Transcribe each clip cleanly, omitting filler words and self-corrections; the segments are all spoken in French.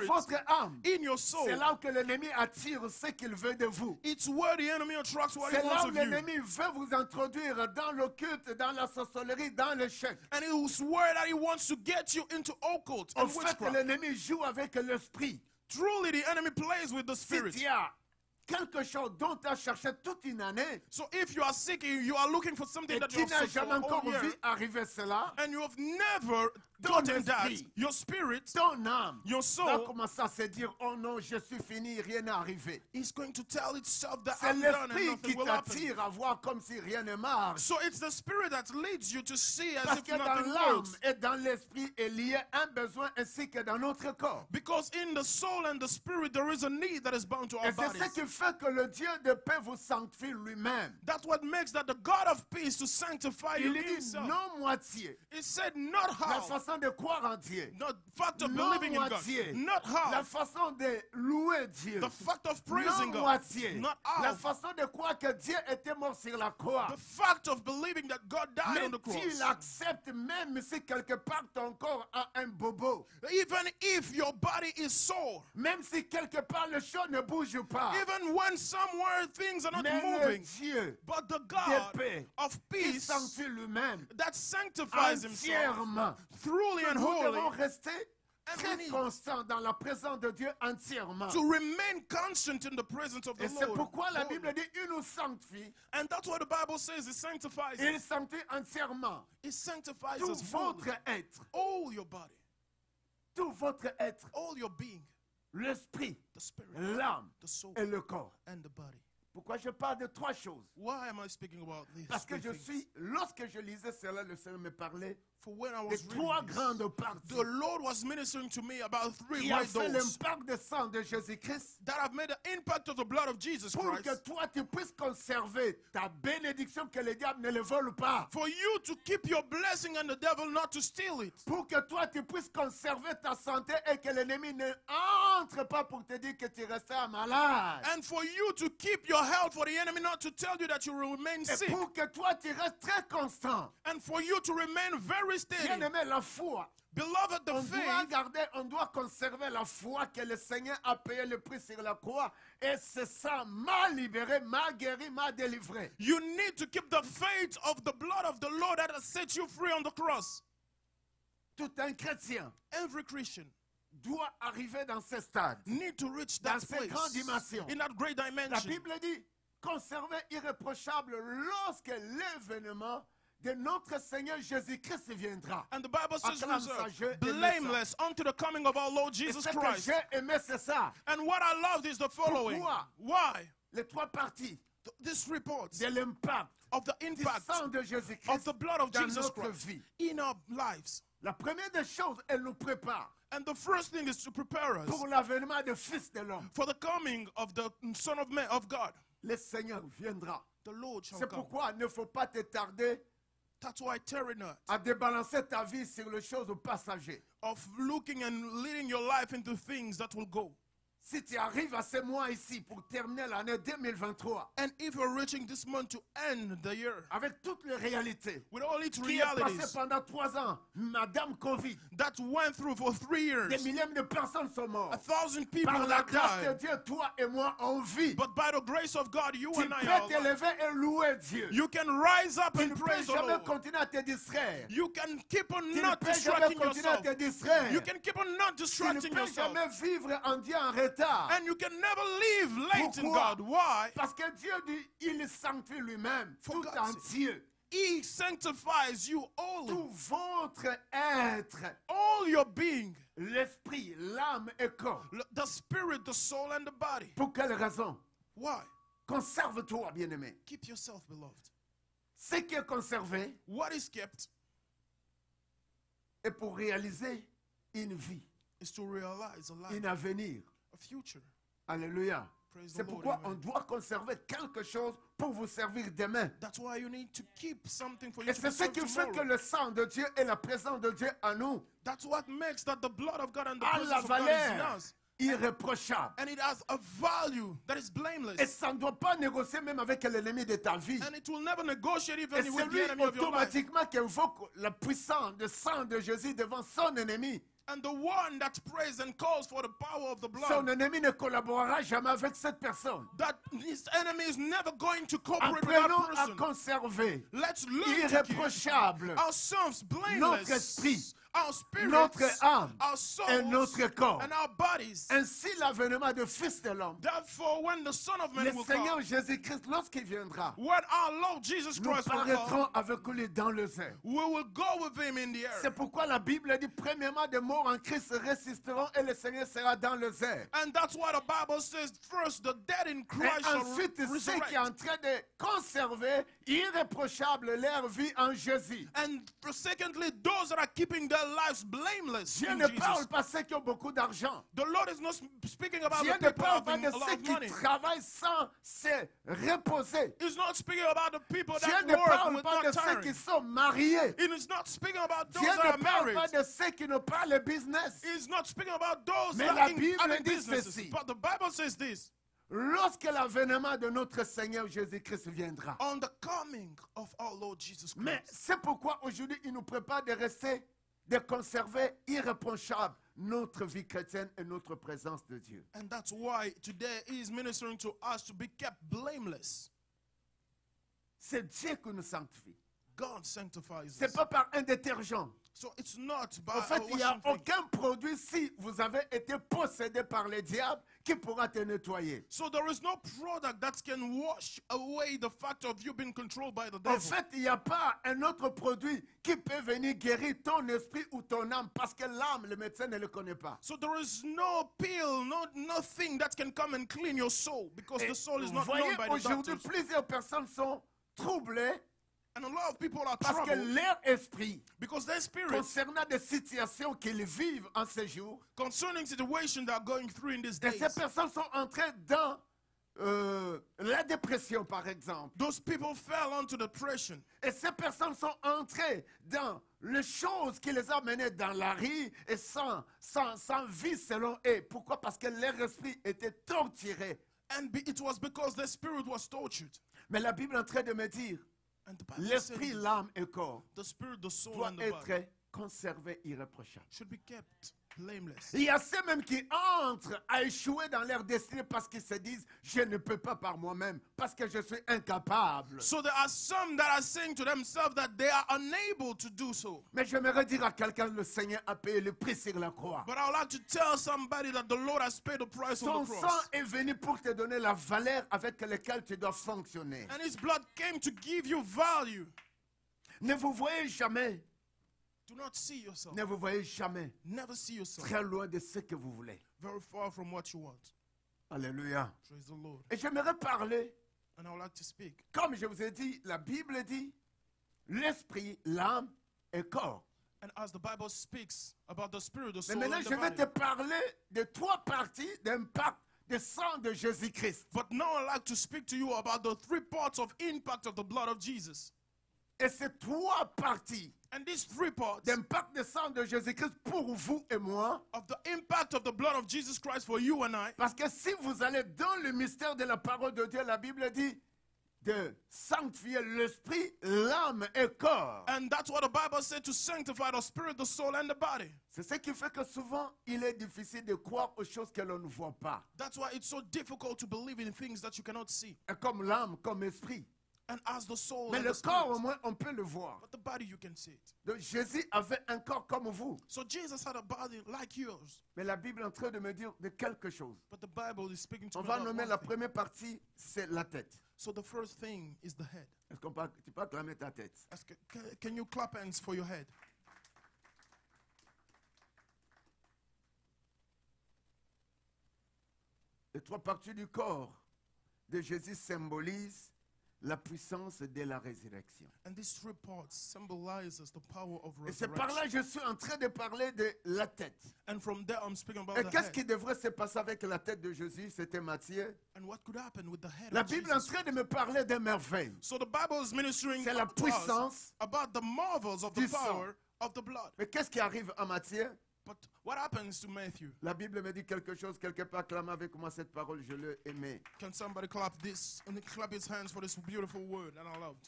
votre âme, in your soul, c'est là que l'ennemi attire ce qu'il veut de vous. it's where the enemy attracts what he C'est wants là où of you. l'ennemi veut vous introduire dans l'occulte, dans la sorcellerie, dans l'échec. And it's where that he wants to get you into occult En and fait, witchcraft. l'ennemi joue avec l'esprit. Truly, the enemy plays with the Si spirit. tu as quelque chose dont tu as cherché toute une année, So if you are seeking, you are looking for something et that tu you have n'as sought for jamais a encore whole year, vu arriver cela, and you have never Ton gotten that, esprit. your spirit, ton âme your va soul, commencer à se dire, oh non, je suis fini, rien n'est arrivé. is going to tell itself that C'est I'm done and l'esprit nothing qui will happen. t'attire à voir comme si rien ne marche. So it's the spirit that leads you to see as Parce if que dans nothing l'âme works. et dans l'esprit est lié un besoin ainsi que dans notre corps. Because in the soul and the spirit there is a need that is bound to our Et c'est ce bodies. qui fait que le Dieu de paix vous sanctifie lui-même. That's what makes that the God of peace to sanctify you Il dit himself. non moitié. He said not La how, façon de croire en Dieu. the fact of Non believing in God, moitié. not La how, façon de louer Dieu. the fact of Non praising God, moitié. not La how, façon de croire que Dieu était mort sur la croix. the fact of believing that God died Mais on the tu cross. l'acceptes même si quelque part ton corps a un bobo. Even if your body is sore, Même si quelque part le chaud ne bouge pas. even when somewhere things are not Mais le moving, Dieu but the de God paix of qui peace sanctifie lui-même that sanctifies himself entièrement. truly and Nous devons wholly, rester and très we need constants dans la présence de Dieu entièrement. to remain constant in the presence of the Et c'est Lord. pourquoi la Wholly. Bible dit il nous sanctifie. And that's what the Bible says, it sanctifies Il us. sanctifie entièrement It sanctifies tout us fully. votre être, All your body, tout votre être, all your being, l'esprit, the spirit, l'âme the soul, et le corps. and the body. Pourquoi je parle de trois choses? Why am I speaking about these Parce que three je things? suis, lorsque je lisais cela, le Seigneur me parlait For when I de was trois reading this, grandes parties the Lord was ministering to me about three qui a great fait those l'impact du sang de Jésus-Christ that have made the impact of the blood of Jesus pour Christ. que toi tu puisses conserver ta bénédiction, que le diable ne le vole pas. For you to keep your blessing and the devil not to steal it. Pour que toi tu puisses conserver ta santé et que l'ennemi ne entre pas pour te dire que tu restes malade. And for you to keep your health, for the enemy not to tell you that you will remain Et sick. pour que toi tu restes très constant. And for you to remain very steady. Bien-aimé, la foi. Beloved, the On doit faith, garder, on doit conserver la foi que le Seigneur a payé le prix sur la croix. Et c'est ça m'a libéré, m'a guéri, m'a délivré. you need to keep the faith of the blood of the Lord that has set you free on the cross. Tout un chrétien Every Christian doit arriver dans ce stade. need to reach Dans that ces place, grandes dimensions. in that great La dimension. Bible dit, conserver irréprochable lorsque l'événement de notre Seigneur Jésus-Christ viendra. And the Bible says, Acclame ça, reserve, je aime blameless unto the coming of our Lord Et Jesus ce que Christ. j'ai aimé, c'est ça. And what I loved is the following. Pourquoi? Why? Les trois parties This report de l'impact of the du impact sang de of Jésus-Christ the blood of dans Jesus notre Christ vie. in our lives. La première des choses, elle nous prépare And the first thing is to prepare us pour l'avènement du Fils de l'homme. for the coming of the Son of Man, of God. Le Seigneur viendra. The Lord shall C'est come. pourquoi il ne faut pas te tarder That's why tarry not à débalancer ta vie sur les choses passagères. of looking and leading your life into things that will go. Si tu arrives à ce mois ici pour terminer l'année 2023 And if you're reaching this month to end the year avec toutes les réalités with all its qui est passé realities pendant 3 ans, Madame Covid, that went through for 3 des years, milliers de personnes sont mortes. 1,000 people Par la that grâce de died. Dieu, toi et moi, on vit. But by the grace of God, you Tu and I peux are alive. t'élever et louer Dieu. You can rise up Tu ne and peux praise the jamais Lord. continuer à te distraire. You can keep on Tu ne not peux jamais distracting continuer à yourself. te distraire. You can keep on not Tu ne distracting peux yourself. jamais vivre en Dieu en retard. And you can never live late in Pourquoi? God. Why? Parce que Dieu dit, il sanctifie lui-même, For tout God's entier. He sanctifies you all. Tout votre être, All your being. l'esprit, l'âme et corps. The spirit, the soul, and the body. Pour quelle raison? Why? Conserve-toi, bien-aimé. Keep yourself, beloved. Ce qui est conservé What is kept est pour réaliser une vie, is to realize a un life, avenir. a future. Alléluia. Praise the C'est Lord, pourquoi on amen. doit conserver quelque chose pour vous servir demain. That's why you need to keep something for you Et to c'est be ce served qui fait que tomorrow. le sang de Dieu et la présence de Dieu en nous That's what makes that the blood of God and the a la presence of God is in valeur us. irréprochable. And it has a value that is Et blameless. ça ne doit pas négocier même avec l'ennemi de ta vie. And it will never negotiate Et even c'est with the lui enemy of your life. automatiquement qui invoque la puissance du sang de Jésus devant son ennemi. And the one that prays and calls for the power of the son blood, ennemi ne collaborera jamais avec cette personne. that his enemy is never going to cooperate with that Apprenons à person. conserver Let's learn to keep irréprochable ourselves notre esprit, blameless, our spirits, notre âme our et souls, notre corps. and our bodies. Ainsi, l'avènement du Fils de l'homme, Therefore, when the Son of le Man will Seigneur come, Jésus-Christ, lorsqu'il viendra, when our Lord Jesus nous Christ will come, paraîtrons avec lui dans le air. we will go with him in the air. C'est pourquoi la Bible dit, premièrement, des morts en Christ résisteront et le Seigneur sera dans le air. And that's why the Bible says, first, the dead in Et Christ shall ensuite, ceux resurrect. qui sont en train de conserver irréprochable leur vie en Jésus. And secondly, those that are keeping their lives blameless Dieu in ne Jesus. parle pas de ceux qui ont beaucoup d'argent. The Lord is not speaking about Dieu the ne people parle pas having de a lot ceux of qui money. travaillent sans se reposer. He's not speaking about the people Dieu that ne work parle with pas de not ceux tiring. qui sont mariés. He is not speaking about those Dieu that are ne parle married. pas de ceux qui n'ont pas le business. He's not speaking about those Mais la lacking Bible having dit businesses. ceci. But the Bible says this. Lorsque l'avènement de notre Seigneur Jésus-Christ viendra. On the coming of our Lord Jesus Mais Christ. c'est pourquoi aujourd'hui il nous prépare de rester, de conserver irréprochable notre vie chrétienne et notre présence de Dieu. And that's why today he is ministering to us to be kept blameless. C'est Dieu qui nous sanctifie. God sanctifies C'est us. pas par un détergent. So it's not by En fait, a il n'y a washing thing. aucun produit, si vous avez été possédé par le diable, qui pourra te nettoyer. So there is no product that can wash away the fact of you being controlled by the En devil. fait, il n'y a pas un autre produit qui peut venir guérir ton esprit ou ton âme, parce que l'âme, le médecin ne le connaît pas. So there is no pill, nothing that can come and clean your soul because Et the soul is vous not voyez, known by the aujourd'hui, doctors. plusieurs personnes sont troublées And a lot of people are parce que troubled leur esprit, because their spirits, concernant des situations qu'ils vivent en ces jours, concerning situations they are going through in these et days, ces personnes sont entrées dans la dépression, par exemple. those people fell onto depression. Et ces personnes sont entrées dans les choses qui les ont menées dans la rue et sans vie selon eux. Pourquoi? Parce que leur esprit était torturé. And it was because their spirit was tortured. Mais la Bible est en train de me dire, And the Bible l'esprit, says l'âme et le corps the spirit, the soul, doivent and the body être conservés irréprochables. should be kept blameless. Il y a ceux même qui entrent à échouer dans leur destinée parce qu'ils se disent, je ne peux pas par moi-même, parce que je suis incapable. So there are some that are saying to themselves that they are unable to do so. Mais j'aimerais dire à quelqu'un, le Seigneur a payé le prix sur la croix. But I would like to tell somebody that the Lord has paid the price Son on the sang cross. est venu pour te donner la valeur avec laquelle tu dois fonctionner. And his blood came to give you value. Ne vous voyez jamais, Do not see yourself. ne vous voyez jamais Never see yourself très loin de ce que vous voulez. very far from what you want. Alléluia. Praise the Lord. Et j'aimerais parler, And I would like to speak. comme je vous ai dit, la Bible dit, l'esprit, l'âme et le corps. And as the Bible speaks about the spirit, the Mais soul, maintenant, and je the vais body. te parler de trois parties d'impact du sang de Jésus-Christ. But now I'd like to speak to you about the three parts of impact of the blood of Jesus. Et ces trois parties And these three parts d'impact du sang de Jésus-Christ pour vous et moi, of the impact of the blood of Jesus Christ for you and I. parce que si vous allez dans le mystère de la parole de Dieu, la Bible dit de sanctifier l'esprit, l'âme et le corps. And that's what the Bible said, to sanctify the spirit, the soul, and the body. C'est ce qui fait que souvent, il est difficile de croire aux choses que l'on ne voit pas. That's why it's so difficult to believe in things that you cannot see. Et comme l'âme, comme l'esprit. And as the soul Mais and le the corps, au spirit. moins, on peut le voir. But the body, you can see it. Donc, Jésus avait un corps comme vous. So Jesus had a body like yours. Mais la Bible est en train de me dire de quelque chose. But the Bible is speaking to On me va about nommer one la thing. première partie, c'est la tête. So the first thing is the head. Est-ce qu'on peut, tu peux acclamer ta tête? Can you clap hands for your head? Les trois parties du corps de Jésus symbolisent la puissance de la résurrection. And these three parts symbolizes the power of Et c'est par là resurrection. que je suis en train de parler de la tête. And from there I'm speaking about Et the qu'est-ce qui head. devrait se passer avec la tête de Jésus? C'était Matthieu. And what could happen with the head La of Bible est en Jesus. train de me parler des merveilles. So the Bible is ministering C'est la to us puissance about the marvels of the du sang. power of the blood. Mais qu'est-ce qui arrive à Matthieu? But what happens to Matthew? La Bible me dit quelque chose, quelque part, acclame avec moi cette parole, je l'ai aimée. Can somebody clap this and clap his hands for this beautiful word that I loved?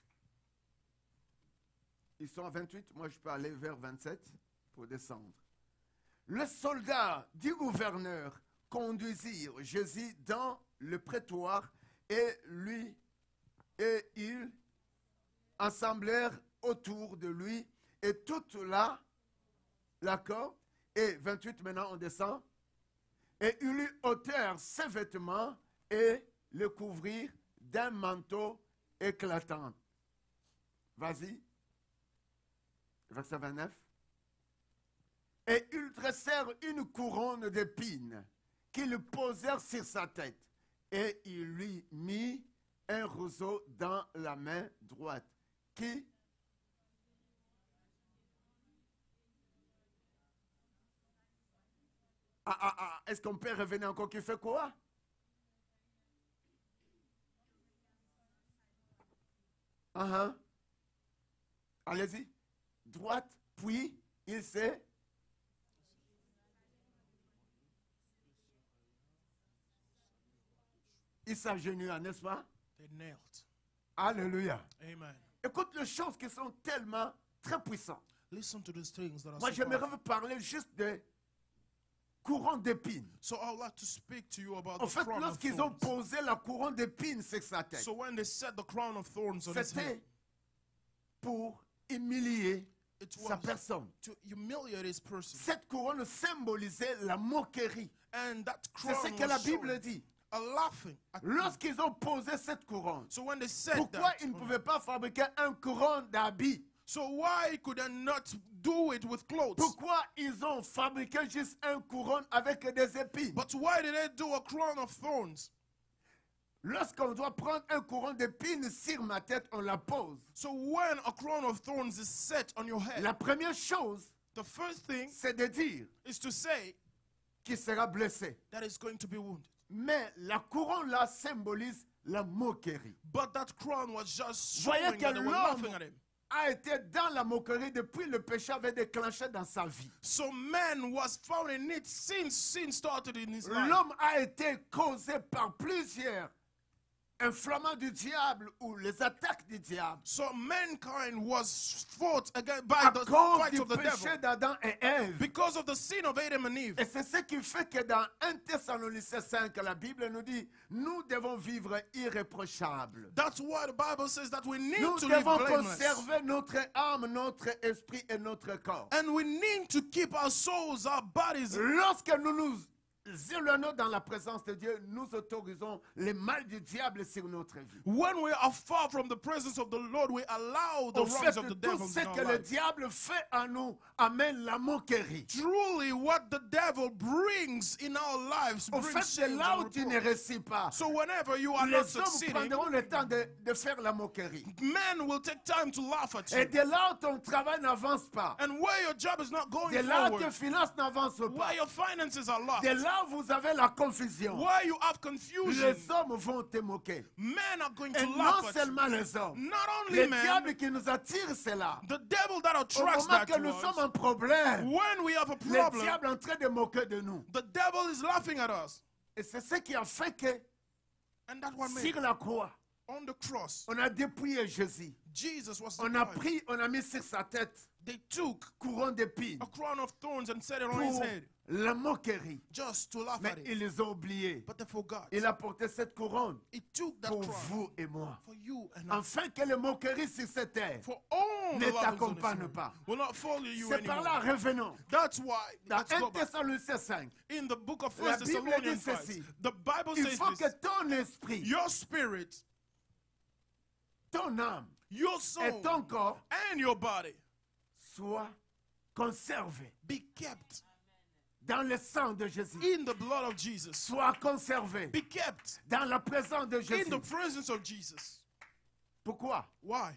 Ils sont à 28, moi je peux aller vers 27 pour descendre. les soldats du gouverneur conduisirent Jésus dans le prétoire et ils assemblèrent autour de lui et toute la cour. Et 28, maintenant on descend. Et ils lui ôtèrent ses vêtements et le couvrirent d'un manteau éclatant. Vas-y. Verset 29. Et ils dressèrent une couronne d'épines qu'ils posèrent sur sa tête. Et il lui mit un roseau dans la main droite. Qui? Est-ce qu'on peut revenir encore? Qui fait quoi? Allez-y. Droite, puis il s'est... Il s'agenouilla, n'est-ce pas? They knelt. Alléluia. Amen. Écoute les choses qui sont tellement très puissantes. Listen to these things that are Moi, so j'aimerais powerful. vous parler juste de couronne d'épines. So I would like to speak to you about En the fait, crown of lorsqu'ils ont thorns. posé la couronne d'épines sur sa tête, So when they set the crown of thorns on his head, c'était pour humilier it sa was personne. to humiliate his person. Cette couronne symbolisait la moquerie. And that C'est crown ce que la was Bible showing dit. a laughing at him. Lorsqu'ils ont posé cette couronne, So when they said pourquoi that, ils ne pouvaient pas fabriquer un couronne d'habits? so why could they not do it with clothes? Pourquoi ils ont fabriqué juste un couronne avec des épines? But why did they do a crown of thorns? Lorsqu'on doit prendre un couronne d'épines sur ma tête, on la pose. So when a crown of thorns is set on your head, La première chose, the first thing c'est de dire is to say qu'il sera blessé. that is going to be wounded. Mais la couronne là symbolise la moquerie. But that crown was just Voyez showing que that they were l'homme laughing at him. a été dans la moquerie depuis le péché avait déclenché dans sa vie. So man was found in it since sin started in his life. L'homme a été causé par plusieurs inflammants du diable ou les attaques du diable. So mankind was fought against by À the cause fight du of the péché devil d'Adam et Ève. because of the sin of Adam and Eve. Et c'est ce qui fait que dans 1 Thessaloniciens 5, la Bible nous dit, nous devons vivre irréprochables. That's why the Bible says that we need Nous to live devons blameless. conserver notre âme, notre esprit et notre corps. And we need to keep our souls, our bodies. Lorsque nous nous éloignons dans la présence de Dieu, nous autorisons les mal du diable sur notre vie. When we are far from the presence of the Lord, we allow the Au fait, wrongs of the tout devil ce in our que le lives. diable fait à nous amène la moquerie. Truly, what the devil brings in our lives Au brings fait, c'est shame là and où tu ne reproach. réussis pas. So whenever you are Les not hommes succeeding, prendront le temps de faire la moquerie. men will take time to laugh at Et you. de là où ton travail n'avance pas, And where your job is not going de là où tes forward, finances n'avancent pas, where your finances are lost, de là où vous avez la confusion, where you have confusion, les hommes vont te moquer. men are going Et to non laugh at you. seulement les hommes, Not only les men, diables qui nous attirent, c'est là. the devil that Au attracts moment that que to nous us, sommes en problème, when we have a le problem, diable est en train de moquer de nous. the devil is laughing at us. Et c'est ce qui a fait que And that one made sur la croix, on the cross, on a dépouillé Jésus. Jesus was On a deployed. pris, on a mis sur sa tête They took couronne d'épines a crown of thorns and set it on his pour head la moquerie. just to laugh Mais at it. ils les ont oubliés. But they forgot. Il a porté cette couronne He took that pour crown vous et moi. for you and I. Afin que les moqueries sur cette terre For all ne the lovers on this t'accompagnent earth pas. will not follow you C'est par là, anymore. revenons. That's why, Dans let's 1 go back. Thessaloniciens 5, In the book of La 1 Bible Thessalonians dit 5, ceci. the Bible il says faut que this. ton esprit, Your spirit, ton âme your et soul, ton corps and your body soient conservés be kept dans le sang de Jésus. in the blood of Jesus. Soient conservés Be kept dans la présence de in Jésus. the presence of Jesus. Pourquoi? Why?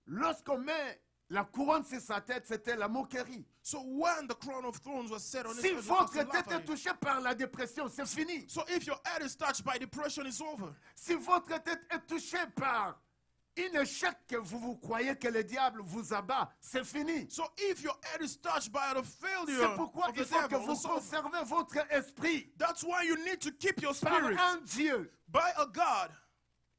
Lorsqu'on met la couronne sur sa tête, c'était la moquerie. So when the crown of thorns was set on his Si head, it was votre to laugh tête at est him. touchée par la dépression, c'est fini. So if your head is touched by depression, it's over. Si votre tête est touchée par un échec que vous croyez que le diable vous abat, c'est fini. So if your head is touched by the C'est failure pourquoi of il the faut que devil, vous it's over. conservez votre esprit That's why you need to keep your par spirit un Dieu by a God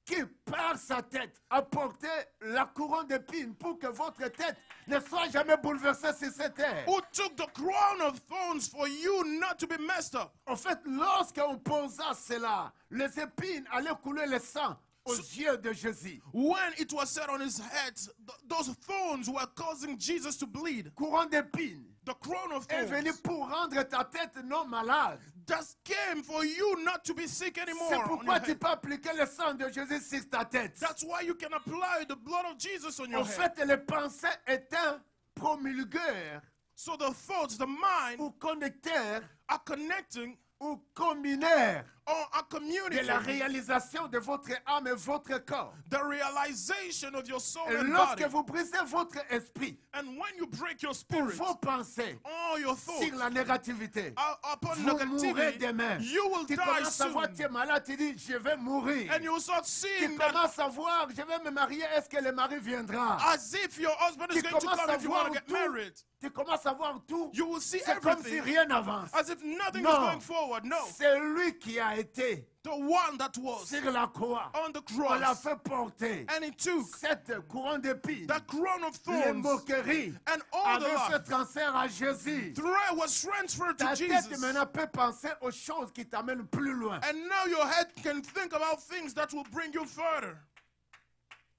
qui par sa tête a porté la couronne d'épines pour que votre tête ne soit jamais bouleversée sur cette terre. Who took the crown of thorns for you not to be messed up. En fait, lorsqu'on posa cela, les épines allaient couler le sang aux yeux de Jésus. When it was set on his head, those thorns were causing Jesus to bleed. Couronne d'épines The crown of est venu thorns pour rendre ta tête non malade. just came for you not to be sick anymore. C'est On your pourquoi tu head. peux appliquer le sang de Jésus sur ta tête. That's why you can apply the blood of Jesus on your En head. fait, les pensées étaient promulgueurs So the thoughts, the mind, ou connecteurs are connecting ou combinaires or are de la communicating réalisation de votre âme et votre corps. the realization of your soul Et and lorsque body. vous brisez votre esprit And when you break your pour spirit, vos pensées all your thoughts sur la négativité, upon vous mourrez negativity, demain. you will Tu die commences à voir, soon. tu es malade, tu dis, je vais mourir. And you will start Tu seeing that commences à voir, je vais me marier, est-ce que le mari viendra? as if your husband is Tu going to commences come à if you want voir to get tout. married. Tu commences à voir tout. You will see C'est comme si everything rien n'avance. as if nothing is Non. going forward. No. C'est lui qui a été The one that was sur la croix. on the On l'a cross fait porter and he took cette couronne d'épines, the crown of les thorns moqueries, and all the avec ce life. transfert à Jésus. Threat was transferred to Ta tête Jesus. maintenant peut penser aux choses qui t'amènent plus loin. And now your head can think about things that will bring you further.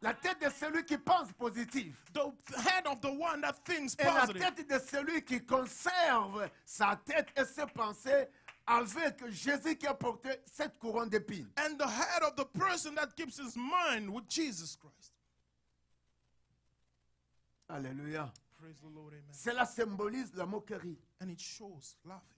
La tête de celui qui pense positif The head of the one that thinks et la positive. tête de celui qui conserve sa tête et ses pensées avec Jésus qui a porté cette couronne d'épines. And the head of the person that keeps his mind with Jesus Christ. Alléluia. Praise the Lord, amen. Cela symbolise la moquerie. And it shows laughing.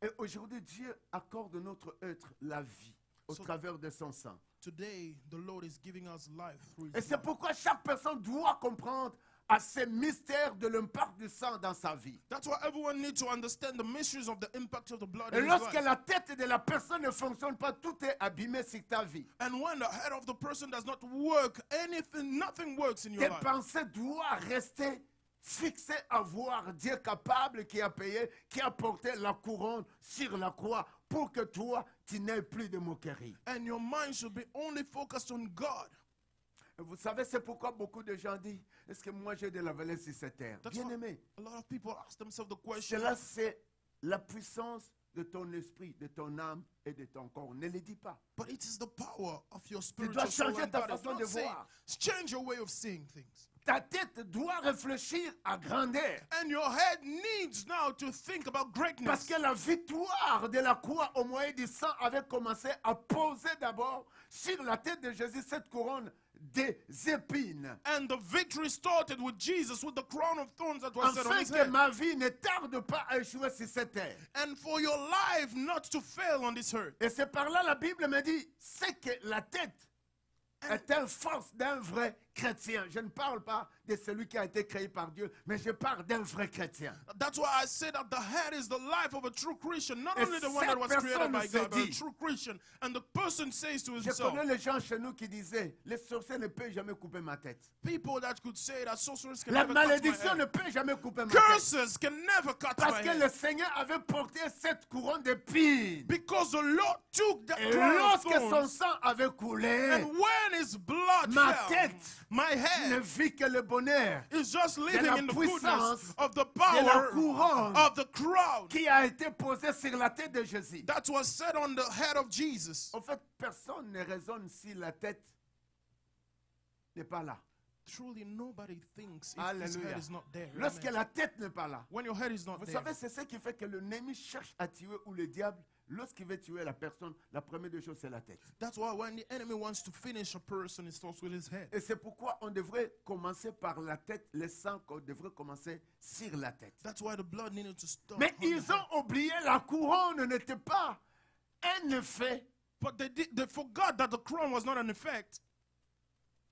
Et aujourd'hui, Dieu accorde notre être la vie au So- travers de son sang. Today, the Lord is giving us life through Et his c'est life. pourquoi chaque personne doit comprendre à ces mystères de l'impact du sang dans sa vie. That's why everyone needs to understand the mysteries of the impact of the blood Et in his lorsque life. la tête de la personne ne fonctionne pas, tout est abîmé sur ta vie. And when the head of the person does not work, nothing works in your Tes life. pensées doivent rester fixées à voir Dieu capable qui a payé, qui a porté la couronne sur la croix pour que toi, tu n'aies plus de moquerie. And your mind should be only focused on God. Et vous savez, c'est pourquoi beaucoup de gens disent, est-ce que moi j'ai de la valeur sur cette terre? That's Bien why aimé, a lot of people ask themselves the question, cela c'est la puissance de ton esprit, de ton âme et de ton corps. Ne le dis pas. but it is the power of your Tu spiritual dois soul changer and ta body. façon Not de saying- voir. change your way of seeing things. Ta tête doit réfléchir à grandeur. And your head needs now to think about Parce greatness. que la victoire de la croix au moyen du sang avait commencé à poser d'abord sur la tête de Jésus cette couronne des épines. And the victory started with Jesus, with the crown of thorns that was set on Afin his que head. ma vie ne tarde pas à échouer sur cette terre. And for your life not to fail on this earth. Et c'est par là la Bible me dit, c'est que la tête est une force d'un vrai chrétien. Je ne parle pas de celui qui a été créé par Dieu, mais je parle d'un vrai chrétien. That's why I say that the head is the life of a true Christian, not Et only the one that was cette created by personne God, but a se dit- true Christian. And the person says to Je himself, connais les gens chez nous qui disaient, les sorciers ne peuvent jamais couper ma tête. people that could say that sorcerers can La never cut my malédiction head. ne peut jamais couper ma tête. Curses can never cut Parce my que head. le Seigneur avait porté cette couronne d'épines. Because the Lord took the Et crown of lorsque son thorns, sang avait coulé, and when his blood ma fell, tête my ne head vit que le bonheur is just living la in the puissance goodness of the de la power couronne of the crown qui a été posée sur la tête de Jésus. that was set on the head of Jesus. En fait, personne ne raisonne si la tête n'est pas là. Truly, nobody thinks if his Alléluia. head is not there. Lorsque Amen. la tête n'est pas là. When your head is not Vous there, savez, c'est ce qui fait que l'ennemi cherche à tuer ou le diable, lorsqu'il veut tuer la personne, la première des choses, c'est la tête. that's why when the enemy wants to finish a person, it starts with his head. Et c'est pourquoi on devrait commencer par la tête, le sang qu'on devrait commencer sur la tête. That's why the blood needed to start. Mais on the ils head. ont oublié la couronne n'était pas un effet, But they forgot that the crown was not an effect.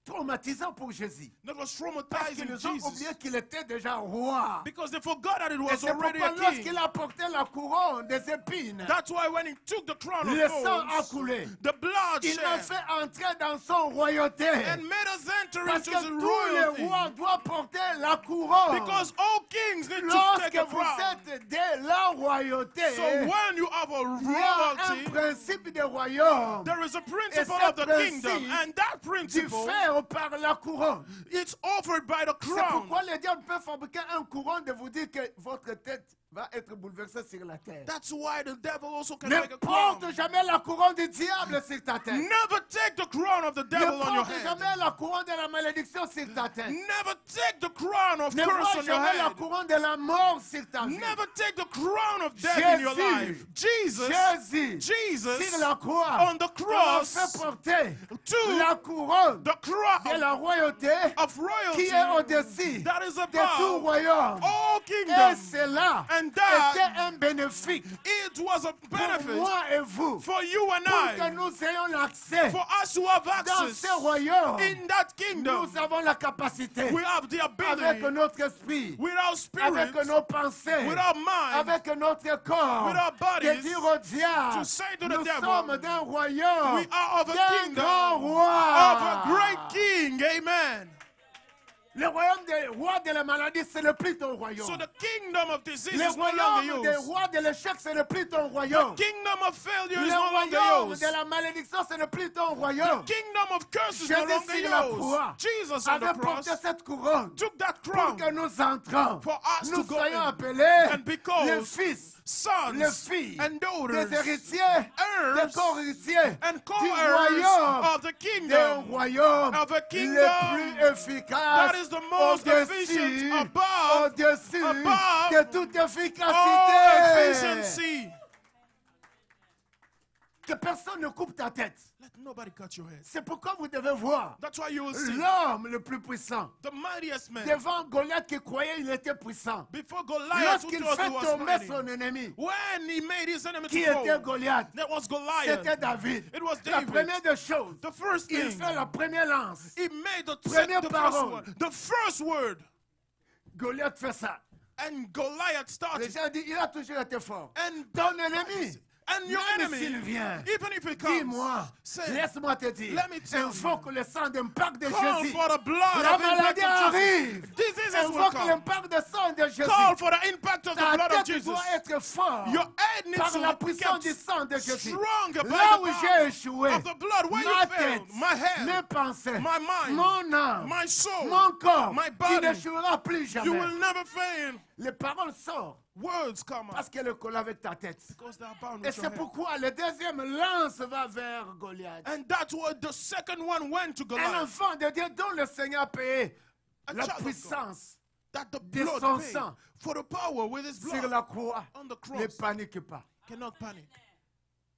traumatisant pour Jésus. That was Parce qu'ils traumatizing ont Jesus. oublié qu'il était déjà roi. Because they forgot that it Et was c'est already pourquoi a king. lorsqu'il a porté la couronne des épines, That's why when he took the crown of le sang a thorns, coulé. the blood Il a shed fait entrer dans son royauté. and made us enter Parce into que the tous les royalty. rois doivent porter la couronne. Because all kings need to Lorsque take a vous crown. êtes de la royauté, So when you have a il y a un royalty, principe de royaume. there is a principle ce of the kingdom, principe and that Du principle, fer par la couronne. it's offered by the C'est crown. pourquoi le diable peut fabriquer un couronne de vous dire que votre tête va être bouleversée sur la terre. That's why the devil also can Ne make a crown. porte jamais la couronne du diable sur ta tête. Never take the crown of the Ne devil on your porte head. jamais la couronne de la malédiction sur ta tête. Never take the crown of Ne curse vois on your jamais la head. couronne de la mort sur ta vie. Never take the crown of death in your Jésus. life. Jesus, Jésus, Jesus, sur la croix, on the on a cross, fait porter to la couronne the de crown la royauté of qui royalty est au-dessus that is de tout above royaume. all Et kingdoms. cela And était that, un bénéfice it was a pour benefit moi et vous, for you and pour que I, nous ayons l'accès for us to have dans access ce royaume. in that kingdom. Nous avons la capacité, We have the avec ability, notre esprit, with our spirit, avec nos pensées, with our mind, avec notre corps, with our de bodies, dire au diable, to say to the nous devil, sommes d'un royaume, we are of a d'un kingdom, grand of roi. a great king. Amen. Le royaume des rois de la maladie, ce n'est plus ton royaume. So the kingdom of disease Le is no longer royaume des yours. rois de l'échec, ce n'est plus ton royaume. Kingdom of failure Le is no longer royaume yours. de la malédiction, ce n'est plus ton royaume. Kingdom of curse is no Jésus longer sur la yours. croix Jesus on the avait cross porté cette couronne took that pour crown que nous entrons. for us Nous to go soyons in appelés and be called les fils, les sons filles, and daughters, des héritiers, des heirs co-héritiers and du co-heirs royaume, of the d'un kingdom, royaume of a le kingdom plus efficace, that is the most efficient, above au-dessus above de toute all efficacité. efficiency. Que personne ne coupe ta tête. Let nobody cut your head. C'est pourquoi vous devez voir That's why you will see l'homme le plus puissant the mightiest man. devant Goliath qui croyait qu'il était puissant. Before Goliath, who Lorsqu'il thought he fait was tomber mighty, son ennemi, when he made his enemy qui to était fall, Goliath, that was Goliath. c'était David. It was La David. première des choses, The first il thing, fait la première lance. he made the Première first parole. word. The first word. Goliath fait ça. And Goliath Les started. gens disent, il a toujours été fort. And Ton ennemi, And your même enemy, s'il vient, even if it comes, dis-moi, say, laisse-moi te dire, let me tell invoque le sang d'impact de call Jésus. for the blood La of impact maladie of Jesus. arrive. Diseases will Invoque come. l'impact de sang de Jésus. Call for the impact of the Ta blood of tête Jesus. doit être forte Your head needs par to la be puissance kept du sang de Jésus. strong by Là où the j'ai power échoué, of the blood. Where ma you tête, failed, my head, mes pensées, my mind, mon âme, my soul, mon corps, my tu body, n'échoueras plus you jamais. will never fail. Les paroles sortent Words come out parce qu'elles le collent avec ta tête. because they are bound Et with your c'est head. pourquoi le deuxième lance va vers Goliath. And that's what the second one went to Un Goliath. enfant de Dieu dont le Seigneur a payé A la child of God. puissance That the de son blood paid sang for the power with his sur blood la croix. on the Ne cross. panique pas. Cannot panic.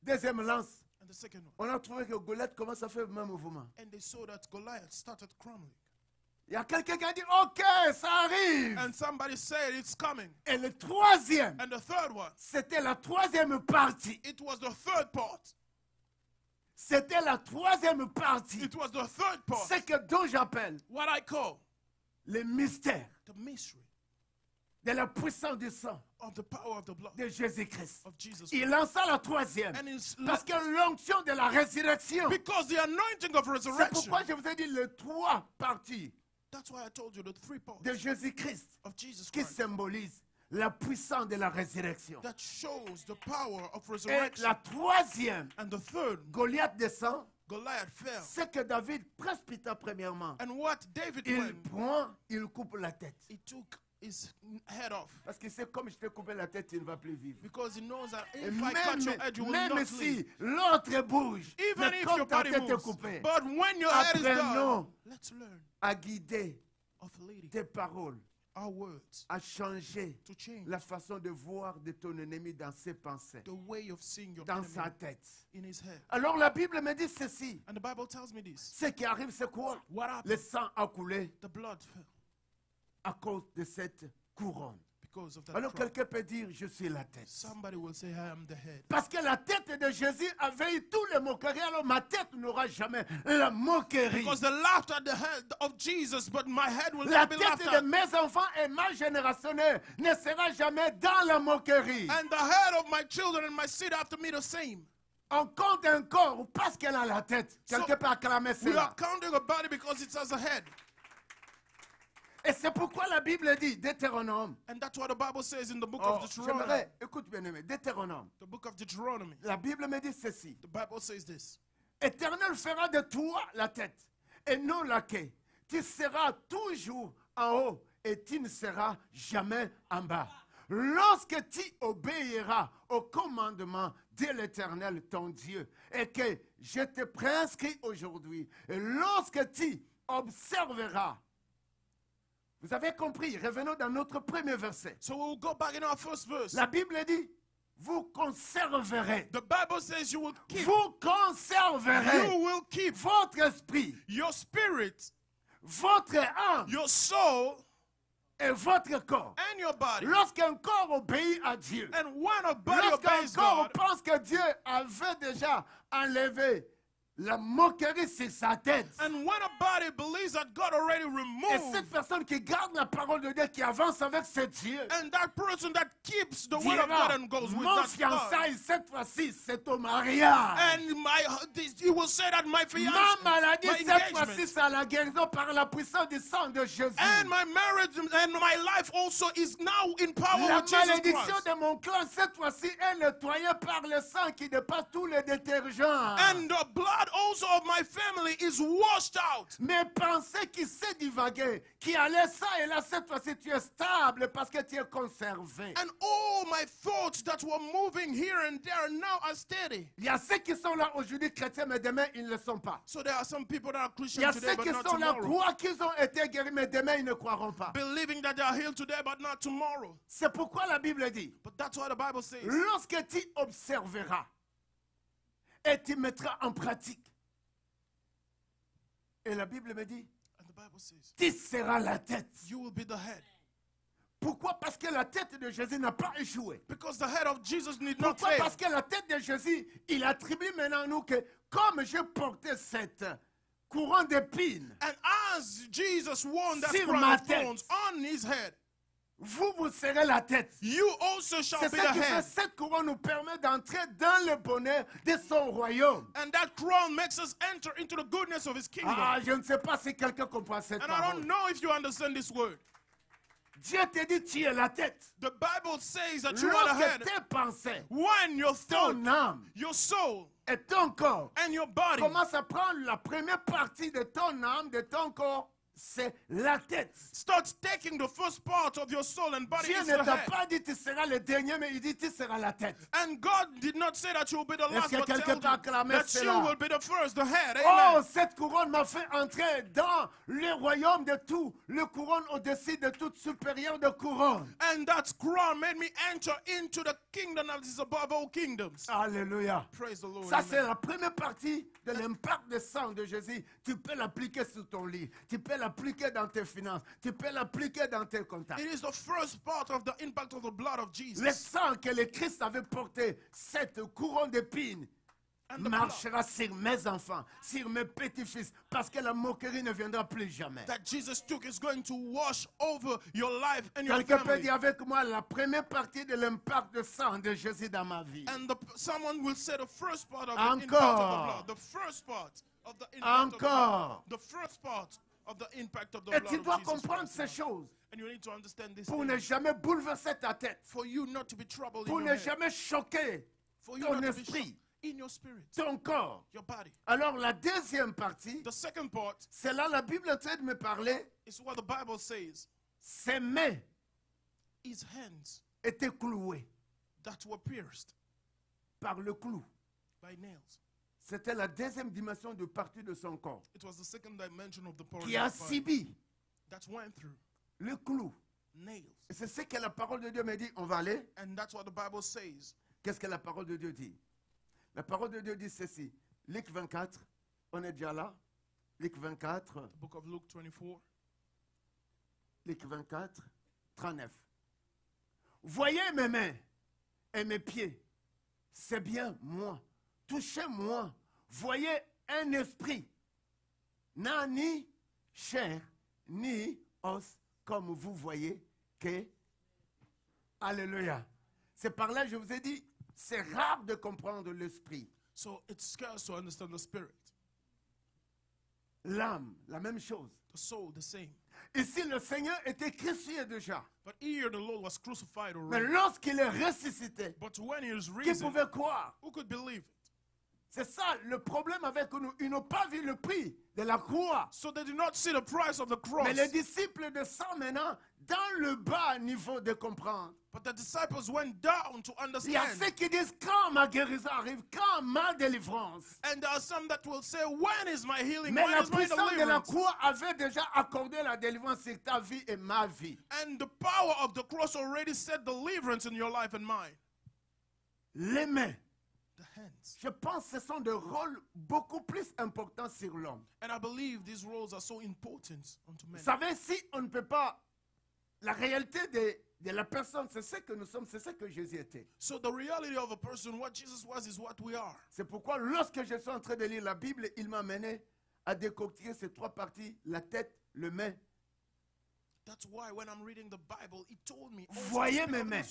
Deuxième lance, And the second one. on a trouvé que Goliath commence à faire le même mouvement. And they saw that Goliath started crumbling. Il y a quelqu'un qui a dit, OK, ça arrive. And somebody said it's coming. Et le troisième, And the third one, c'était la troisième partie. it was the third part. C'était la troisième partie. It was the third part. C'est que dont j'appelle What I call le mystère the mystery de la puissance du sang of the power of the blood de Jésus-Christ. of Jesus. Il lança la troisième. And it's Parce que l'onction de la résurrection. because the anointing of C'est resurrection. pourquoi je vous ai dit les trois parties That's why I told you the three parts de Jésus-Christ of Jesus qui Christ symbolisent la puissance de la résurrection. that shows the power of Et resurrection. la troisième, And the third, Goliath descend, Goliath fell. c'est que David précipita premièrement. And what David Il went, prend, il coupe la tête. he took his head off. Parce qu'il sait comme je t'ai coupé la tête, il ne va plus vivre. Because he knows that Et if I cut your head, you will même not live. si l'autre bouge, Even mais if comme your ta body tête est moves. coupée, But when your head is done, apprenons let's learn à guider of leading tes paroles, our words à changer to change la façon de voir de ton ennemi dans ses pensées, the way of seeing your dans enemy sa tête. in his head. Alors la Bible me dit ceci. And the Bible tells me this. Ce qui arrive, c'est quoi? What happened? Le sang a coulé The blood fell à cause de cette couronne. because of that Alors trouble. quelqu'un peut dire, je suis la tête. Somebody will say, I am the head. Parce que la tête de Jésus avait eu tous les moqueries, alors ma tête n'aura jamais la moquerie. Because the laughter at the head of Jesus, but my head will La never be tête laughed de at. mes enfants et ma génération ne sera jamais dans la moquerie. And the head of my children and my seed after me the same. On compte un corps parce qu'elle a la tête. So, Quelqu'un peut acclamer We cela. are counting a body because it has a head. Et c'est pourquoi la Bible dit, Deutéronome. And that's what the Bible says in the book Oh, of Deuteronomy. j'aimerais, écoute bien aimé, Deutéronome. The book of Deuteronomy. La Bible me dit ceci. The Bible says this. Éternel fera de toi la tête et non la queue. Tu seras toujours en haut et tu ne seras jamais en bas. Lorsque tu obéiras au commandement de l'Éternel ton Dieu et que je te prescris aujourd'hui, et lorsque tu observeras, vous avez compris, revenons dans notre premier verset. So we'll go back in our first verse. La Bible dit, vous conserverez. The Bible says you will keep. Vous conserverez You will keep votre esprit, your spirit, votre âme your soul, et votre corps. and your body. Lorsqu'un corps obéit à Dieu, And when a body lorsqu'un obeys corps God, pense que Dieu avait déjà enlevé la moquerie sur sa tête, and when a body believes that God already et removed, cette personne qui garde la parole de Dieu, qui avance avec ce Dieu, and that person that keeps the word of dira, God and goes with mon that God, fiançailles, cette fois-ci, c'est au mariage. and he will say that my Ma fiance, maladie, my cette fois-ci, engagement, c'est à la guérison par la puissance du sang de Jésus. and my marriage and my life also is now in power La with Jesus malédiction Christ. de mon clan, cette fois-ci, est nettoyée par le sang qui dépasse tous les détergents. And the blood also of my family is washed out. Mes pensées qui s'est divagué, qui allaient ça et là, cette fois-ci, tu es stable parce que tu es conservé. And all my thoughts that were moving here and there now are steady. Il y a ceux qui sont là aujourd'hui chrétiens, mais demain, ils ne le sont pas. So there are some people that are Il y Christian a today, ceux but qui not sont là, tomorrow. croient qu'ils ont été guéris, mais demain, ils ne croiront pas. Believing that they are healed today, but not tomorrow. C'est pourquoi la Bible dit, But that's what the Bible says. lorsque tu observeras et tu mettras en pratique, et la Bible me dit, And the Bible says, tu seras la tête. you will be the head. Pourquoi? Parce que la tête de Jésus n'a pas échoué. Because the head of Jesus did not Pourquoi? fail. Parce que la tête de Jésus, il attribue maintenant à nous que comme je portais cette couronne d'épines, And as Jesus won that Sur crown ma of tête. thorns on his head, vous serez la tête. you also shall C'est be ce the qui fait head. cette couronne nous permet d'entrer dans le bonheur de son royaume. And that crown makes us enter into the goodness of his kingdom. Ah, je ne sais pas si quelqu'un comprend cette And I parole. don't know if you understand this word. Dieu te dit tu es la tête. The Bible says that you are the Lorsque head. tes pensées, When your thought, ton âme your soul, et ton corps and your body commencent à prendre la première partie de ton âme, de ton corps, c'est la tête. starts taking the first part of your soul and body Dieu is ne the t'a head. pas dit tu seras le dernier, mais il dit tu seras la tête. And God did not say that you will be the Est-ce last, que but quelqu'un told peut you acclamer that you cela? will be the first, the head. Oh, Amen. cette couronne m'a fait entrer dans le royaume de tout, le couronne au-dessus de toute supérieure de couronne. And that crown made me enter into the kingdom that is above all kingdoms. Alléluia. Praise the Lord. Ça, Amen. c'est la première partie de l'impact de sang de Jésus. Tu peux l'appliquer sur ton lit. Tu peux l'appliquer dans tes finances. Tu peux l'appliquer dans tes contacts. It is the first part of the impact of the blood of Le Jesus. sang que le Christ avait porté, cette couronne d'épines, And the blood marchera sur mes enfants, sur mes petits-fils, parce que la moquerie ne viendra plus jamais. that Jesus took is going to wash over your life and your Quelqu'un peut family. dire avec moi la première partie de l'impact de sang de Jésus dans ma vie. And someone will say the first part of the Encore. impact of the blood. The first part of the impact of the blood. Encore. The first part of the impact of the Et blood tu of dois Jesus comprendre Christ. ces choses And you need to understand this pour thing. ne jamais bouleverser ta tête, For you not to be troubled pour in ne your head. jamais choquer For you ton not to be esprit, shocked in your spirit, ton corps. your body. Alors la deuxième partie, The second part c'est là la Bible est en train de me parler, is what the Bible says. ses mains His hands étaient clouées that were pierced par le clou. by nails. C'était la deuxième dimension de partie de son corps It was the second dimension of the part qui of a the body subi that went through le clou. nails. Et c'est ce que la parole de Dieu me dit. On va aller. And that's what the Bible says. Qu'est-ce que la parole de Dieu dit? La parole de Dieu dit ceci. Luc 24, on est déjà là. Luc 24, The book of Luke 24, Luc 24, 39. voyez mes mains et mes pieds, c'est bien moi. Touchez-moi. Voyez un esprit, n'a ni chair, ni os, comme vous voyez que... Alléluia. C'est par là, je vous ai dit, c'est rare de comprendre l'esprit. So it's scarce to understand the spirit. L'âme, la même chose. The soul, the same. Ici, le Seigneur était crucifié déjà. But here the Lord was crucified Mais already. lorsqu'il est ressuscité, But when he is qui risen, pouvait croire? who could believe it? C'est ça le problème avec nous. Ils n'ont pas vu le prix de la croix. So they did not see the price of the cross. Mais les disciples de ça maintenant, dans le bas niveau de comprendre. But the disciples went down to Il y a understand. ceux qui disent quand ma guérison arrive, quand ma délivrance. And there are some that will say, when is my healing? Mais When la is my puissance de la deliverance? croix avait déjà accordé la délivrance sur ta vie et ma vie. And the power of the cross already said deliverance in your life and mine. Les mains, The hands. je pense que ce sont des rôles beaucoup plus importants sur l'homme. And I believe these roles are so important unto men. Vous savez, si on ne peut pas... La réalité de la personne, c'est ce que nous sommes, c'est ce que Jésus était. So the reality of a person, what Jesus was, is what we are. C'est pourquoi lorsque je suis en train de lire la Bible, il m'a amené à décortiquer ces trois parties, la tête, le main. That's why when I'm reading the Bible, it told me. Voyez mes mains.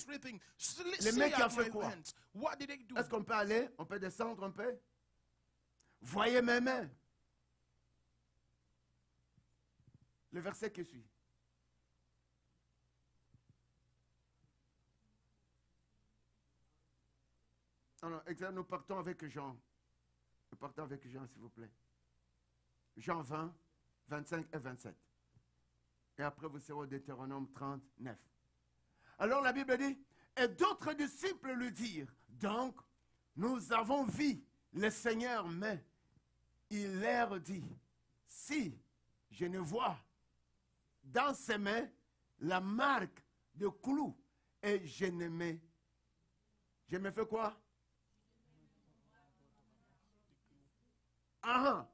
Les mains qui ont fait quoi? What did they do? Est-ce qu'on peut aller? On peut descendre un peu? Voyez mes mains. Le verset qui suit. Alors, nous partons avec Jean. Nous partons avec Jean, s'il vous plaît. Jean 20, 25 et 27. Et après, vous serez au Deutéronome 39. Alors, la Bible dit, et d'autres disciples lui dirent, donc, nous avons vu le Seigneur, mais il leur dit, si je ne vois dans ses mains la marque de clou, et je me fais quoi? Ah,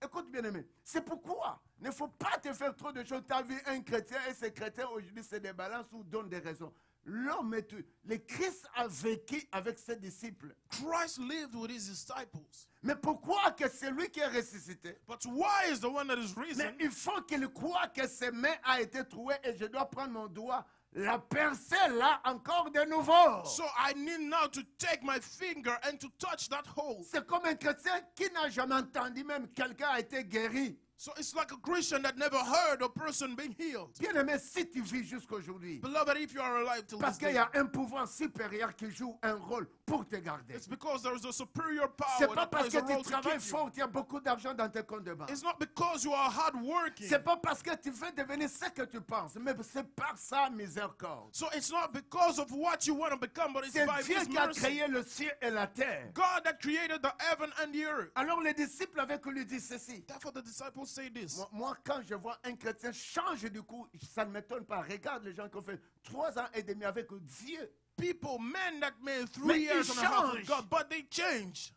écoute bien aimé, c'est pourquoi il ne faut pas te faire trop de choses. Tu as vu un chrétien et ces chrétiens aujourd'hui se débalancent ou donnent des raisons. L'homme est tout. Le Christ a vécu avec ses disciples. Christ lived with his disciples. Mais pourquoi que c'est lui qui est ressuscité? But why is the one that is Mais risen? il faut qu'il croie que ses mains ont été trouées et je dois prendre mon doigt, la percer là encore de nouveau. So I need now to take my finger and to touch that hole. C'est comme un chrétien qui n'a jamais entendu même quelqu'un a été guéri. So it's like a Christian that never heard a person being healed. Bien aimé, si tu vis jusqu'aujourd'hui, Beloved, if you are alive till parce this qu'il y day, a un pouvoir supérieur qui joue un rôle pour te garder. it's because there is a superior C'est power pas that parce plays que a tu role to travailles keep you. fort, tu as beaucoup d'argent dans tes comptes de banque. It's not because you are hardworking. C'est pas parce que tu veux devenir ce que tu penses, mais c'est par sa miséricorde. So it's not because of what you want to become, but it's C'est by Dieu His qui a mercy. créé le ciel et la terre. God that created the heaven and the earth. Alors les disciples avaient que lui dire ceci. Therefore the disciples say this. Moi, quand je vois un chrétien changer du coup, ça ne m'étonne pas. Regarde les gens qui ont fait 3 ans et demi avec Dieu. People, men that made 3 Mais years ils and a half with changent. God, but they changed.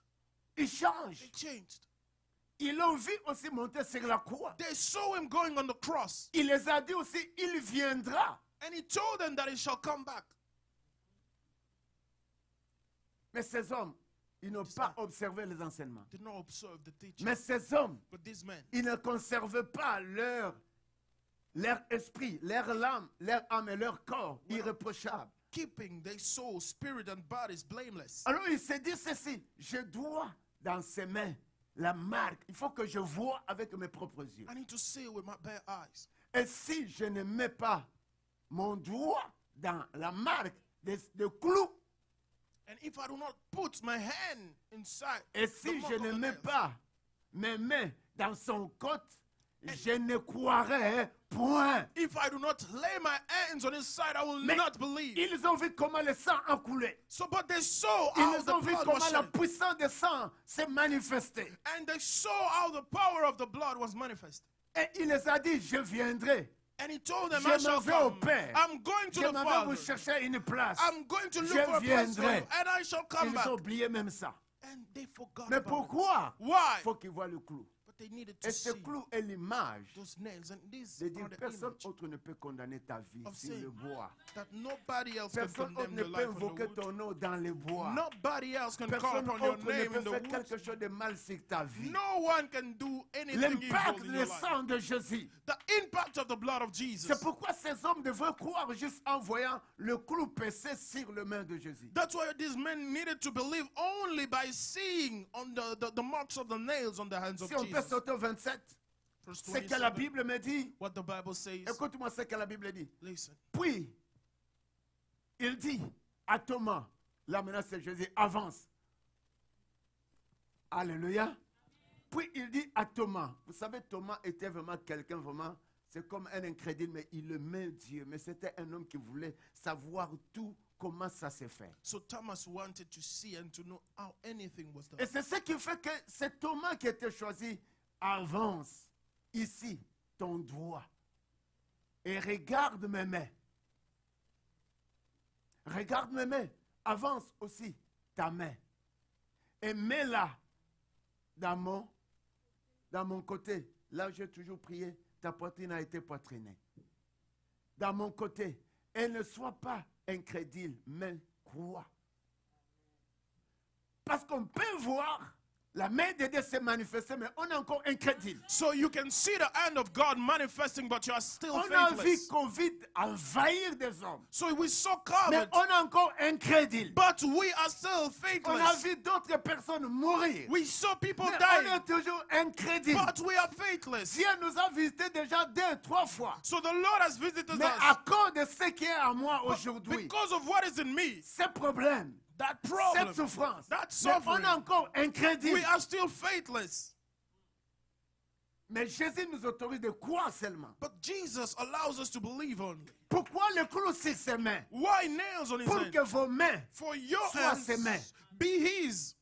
Ils changent. They changed. Ils l'ont vu aussi monter sur la croix. They saw him going on the cross. Il les a dit aussi, il viendra. And he told them that he shall come back. Mais ces hommes, ils n'ont pas observé les enseignements. Did not observe the teaching. Mais ces hommes, But these men, ils ne conservent pas leur esprit, leur âme et leur corps irréprochables. keeping their soul, spirit, and bodies blameless. Alors il s'est dit ceci, je dois dans ses mains la marque. Il faut que je vois avec mes propres yeux. I need to see with my bare eyes. Et si je ne mets pas mon doigt dans la marque de clou, And if I do not put my hand inside, et the si mark je of ne the mets nails, pas mes mains dans son côte, je ne croirai point. if I do not lay my hands on his side, I will Mais not believe. ils ont vu comment le sang a coulé. So, but they saw how Ils the ont vu blood comment was la shed. puissance du sang s'est manifestée. And they saw how the power of the blood was manifest. Et il les a dit, je viendrai. And he told them, Je I m'en shall vais au come. Père. I'm going to Je the m'en vais Father. vous chercher une place. I'm going to look Je for a place for you, viendrai. and I shall come Ils back. ont oublié même ça. And they forgot Mais about it. pourquoi? Why? Il faut qu'ils voient le clou. But they needed to Et ce see clou est l'image those nails. And these de dire are the personne image autre ne peut condamner ta vie of sur le saying bois. that nobody else can Personne autre condemn ne your peut life on invoquer the wood. ton nom dans les bois. Nobody else can call Personne upon your autre ne name peut in the faire woods. quelque chose de mal sur ta vie. No one can do anything L'impact evil in du your life. sang de Jésus. The impact of the blood of Jesus. C'est pourquoi ces hommes devraient croire juste en voyant le clou percé sur les mains de Jésus. That's why these men needed to believe only by seeing on the marks of the nails on the hands of Si on peut Jesus. sauter au 27, Verse c'est que la 27, Bible me dit. what the Bible says. Écoute-moi ce que la Bible dit. Listen. Puis, il dit à Thomas, là maintenant c'est Jésus, avance. Alléluia. Puis il dit à Thomas, vous savez, Thomas était vraiment quelqu'un, vraiment, c'est comme un incrédule, mais il aimait Dieu. Mais c'était un homme qui voulait savoir tout, comment ça s'est fait. So Thomas wanted to see and to know how anything was done. Et c'est ce qui fait que c'est Thomas qui a été choisi. Avance ici ton doigt et regarde mes mains. Regarde mes mains. Avance aussi ta main. Et mets-la dans mon côté. Là, j'ai toujours prié. Ta poitrine a été poitrinée. Dans mon côté. Et ne sois pas incrédule, mais crois. Parce qu'on peut voir la main de Dieu se manifester, mais on est encore incrédule. So you can see the hand of God manifesting, but you are still On a vu faithless. Covid envahir des hommes. So we saw Mais COVID, on est encore incrédule. but we are still On a faithless. vu d'autres personnes mourir. We saw people Mais on dying, est toujours incrédule. but we are faithless. Dieu nous a visités déjà 2, 3 fois. So the Lord has visited Mais à us. cause de ce qui est en moi aujourd'hui, Because of what is in me, ces problèmes, that cette problem, souffrance, that mais on suffering, est encore incrédule. we are still faithless. Mais Jésus nous autorise de croire seulement. But Jesus allows us to believe only. Pourquoi le clou sur ses mains? Why nails on his Pour hand? que vos mains For your soient ses mains. hands be his.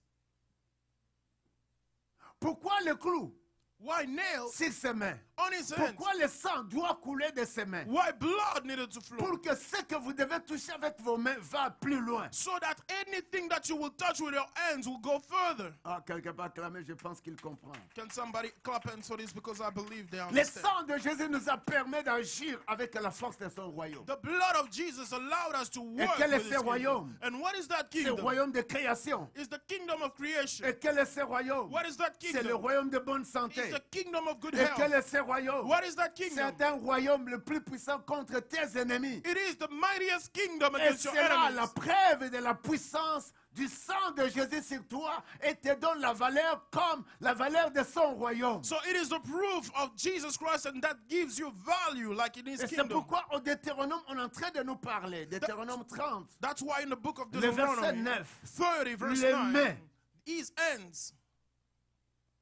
Pourquoi le clou Why nails sur ses mains? on his hands? Pourquoi le sang doit couler de ses mains? Why blood needed to flow? Pour que ce que vous devez toucher avec vos mains va plus loin. So that anything that you will touch with your hands will go further. Ah, quelque part clamé, je pense qu'il comprend. Can somebody clap hands for this? Because I believe they Le understand. sang de Jésus nous a permis d'agir avec la force de son royaume. The blood of Jesus allowed us to work quel est with ce his kingdom. royaume? And what is that C'est le kingdom? royaume de création. It's the kingdom of creation. Et quel est ce royaume? What is that C'est le kingdom? royaume de bonne santé. It's the kingdom of good Et quel health. est ce royaume? What is that kingdom? C'est un royaume le plus puissant contre tes ennemis. It is the mightiest kingdom Et against your c'est là la enemies. preuve de la puissance du sang de Jésus sur toi et te donne la valeur comme la valeur de son royaume. So it is the proof of Jesus Christ, and that gives you value like in his Et c'est kingdom. pourquoi au Deutéronome, on est en train de nous parler. Deutéronome 30, That's why in the book of le verset Deuteronomy 9. 30, verse Les 9, mains. his ends.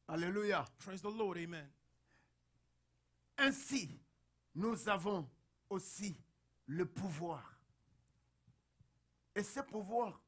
Alléluia. Praise the Lord, amen. Ainsi, nous avons aussi le pouvoir. Et ce pouvoir,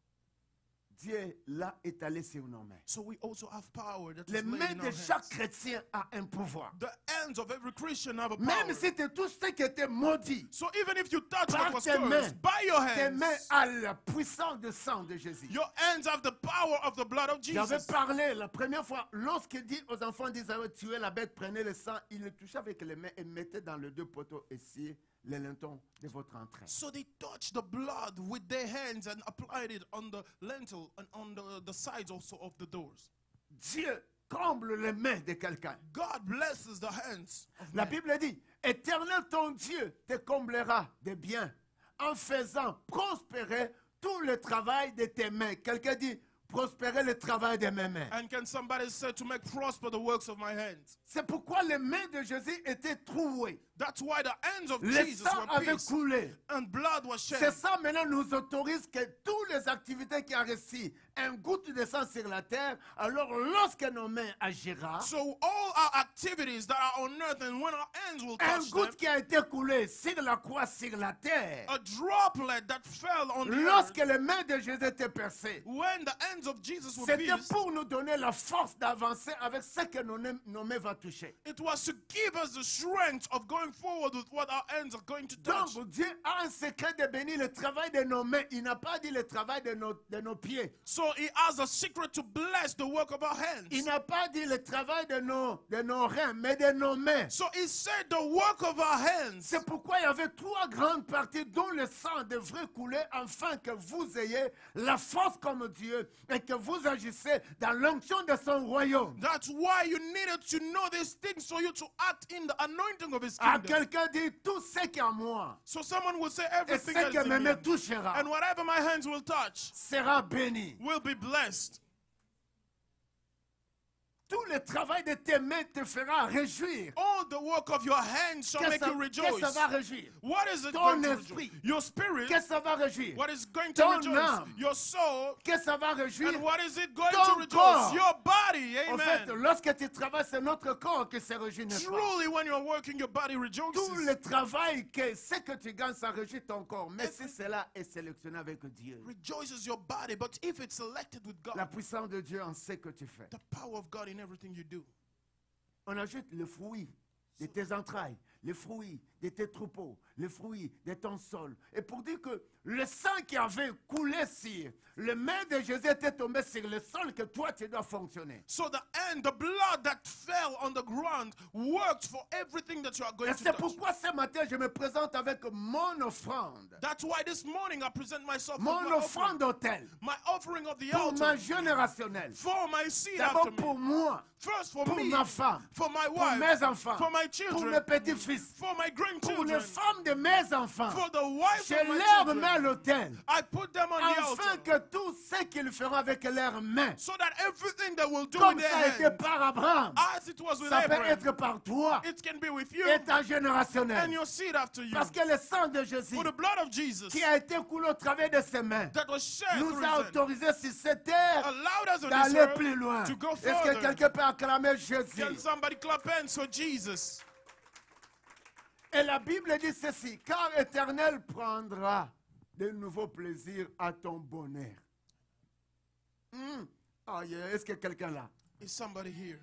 Dieu l'a étalé sur nos mains. So we also have power that Les is laid mains in de our chaque hands. chrétien a un pouvoir. The hands of every Christian have a power. Même si tu touches ce qui était maudit, So even if you touch Par what was tes mains. cursed, by your tes mains hands, ont la puissance du sang de Jésus. your hands have the power of the blood of J'avais Jesus. parlé la première fois, lorsqu'il dit aux enfants d'Israël, tuez la bête, prenez le sang, il le touchait avec les mains et mettait dans les 2 poteaux ici les lintons de votre entrée. So they touched the blood with their hands and applied it on the lintel and on the sides also of the doors. Dieu comble les mains de quelqu'un. God blesses the hands of La men. Bible dit, Éternel ton Dieu te comblera de biens en faisant prospérer tout le travail de tes mains. Quelqu'un dit, prospérer le travail de mes mains. And can somebody say to make prosper the works of my hands? C'est pourquoi les mains de Jésus étaient trouées. That's why the hands of Le Jesus sang were avait pierced coulé. and blood was C'est shed. ça maintenant nous autorise que toutes les activités qui ont reçu un goutte de sang sur la terre, alors lorsque nos mains agira, So all our activities that are on earth, and when our hands will un touch them, goutte qui a été coulé sur la croix sur la terre, a droplet that fell on the lorsque earth, les mains de Jésus étaient percées, when the hands of Jesus were C'était pierced, pour nous donner la force d'avancer avec ce que nos mains vont toucher. it was to give us the strength of going forward with what our hands are going to touch. Donc Dieu a un secret de bénir le travail de nos mains. Il n'a pas dit le travail de nos pieds. So he has a secret to bless the work of our hands. Il n'a pas dit le travail de nos reins, mais de nos mains. So he said the work of our hands. C'est pourquoi il y avait 3 grandes parties dont le sang devrait couler afin que vous ayez la force comme Dieu et que vous agissez dans l'onction de son royaume. That's why you needed to know these things for you to act in the anointing of his À kingdom. quelqu'un dit tout ce qui est en moi So someone will say et everything ce that que is mes in me, mains touchera and whatever my hands will touch sera béni. will be blessed. Tout le travail de tes mains te fera réjouir. All the work of your hands shall make you Qu'est-ce que ça rejoice. va réjouir? What is it Ton going to esprit. rejoice? Your spirit. Qu'est-ce que ça va réjouir? What is going to Ton rejoice? âme. Your soul. Qu'est-ce que ça va réjouir? And what is it going Ton to rejoice? corps. Your body. En fait, Amen. lorsque tu travailles, c'est notre corps qui se réjouit, n'est-ce pas? Truly, when you're working, your body Tout rejoices. le travail, ce que tu gagnes, ça réjouit ton corps. Mais si cela est sélectionné avec Dieu, Rejoices your body, but if it's selected with la God, puissance de Dieu en ce que tu fais. the power of God in everything you do. On ajoute le fruit de tes entrailles, le fruit de tes troupeaux, le fruit de ton sol. Et pour dire que le sang qui avait coulé sur le main de Jésus était tombé sur le sol que toi tu dois fonctionner. So the blood that fell on the ground worked for everything that you are Et going to c'est touch. pourquoi ce matin je me présente avec mon offrande. That's why this morning I present myself with Mon my offering, offrande d'autel. my offering of the Pour ma altar générationnelle. for my seed D'abord after me. pour moi, First for pour me, ma femme, for my pour wife, mes enfants, for my pour children, mes petits-fils, for my pour les grandchildren, femmes de mes enfants. for the wife Je of my leur mets à children. l'autel. I put them on the Afin altar que tout ce qu'ils feront avec leurs mains, so that everything they will do comme with ça a their été hands, par Abraham, as it was with ça peut Abraham, être par toi it can be with you et ta and générationnelle. your seed after you. Parce que le sang de Jésus For the blood of Jesus qui a été coulé au travers de ses mains that was shed nous through a his hand autorisé sur cette terre allowed us on this d'aller earth plus loin. to go Est-ce que further. quelqu'un peut acclamer Can Jésus? somebody clap hands for Jesus? Et la Bible dit ceci, car l'Éternel prendra de nouveaux plaisirs à ton bonheur. Oh yeah, est-ce que quelqu'un là? Is somebody here?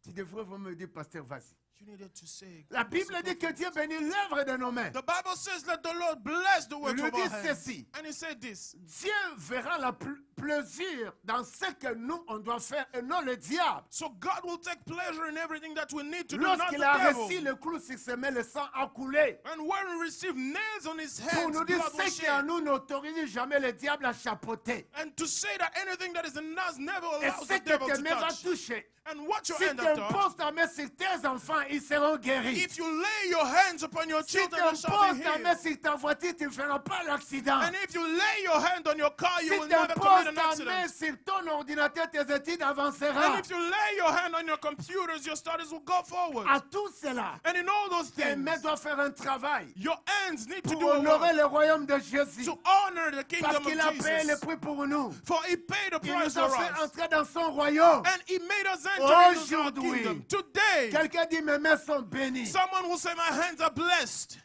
Tu devrais vous me dire, pasteur, vas-y. You needed to say. La Bible dit que Dieu bénit l'œuvre de nos mains. The Bible says, let the Lord bless the works Il of dit our hands. ceci. And he said this. Dieu verra le plaisir dans ce que nous, on doit faire et non le diable. So God will take pleasure in everything that we need to do, not the Lorsqu'il a devil. reçu le clou sur ses mains, le sang a coulé. And when we receive nails on his Pour hands, nous dire blood will ce qui en shed. nous n'autorise jamais le diable à chapeauter. And to say that anything that is in us never Et allows ce the que devil tes to mains vont touch. toucher, And what your si hand tu have touched, imposes ta main sur tes enfants, ils seront guéris. if you lay your hands upon your Si tu children, they shall imposes be ta main healed. sur ta voiture, tu ne feras pas l'accident. And if you lay your hand on your car, Si you will tu never commit imposes an ta main accident. sur ton ordinateur, tes études And avanceront. if you lay your hand on your computers, your studies will go forward. À tout cela, And in all those tes mains things, doivent faire un travail your hands need to pour do a honorer work le royaume de Jésus. to honor the Parce kingdom qu'il a of payé le Jesus. prix pour nous. For he paid the Il price nous a for fait us. entrer dans son royaume. And he made us enter into our Aujourd'hui, kingdom. Today, quelqu'un dit mes mains sont bénies. someone will say, my hands are blessed.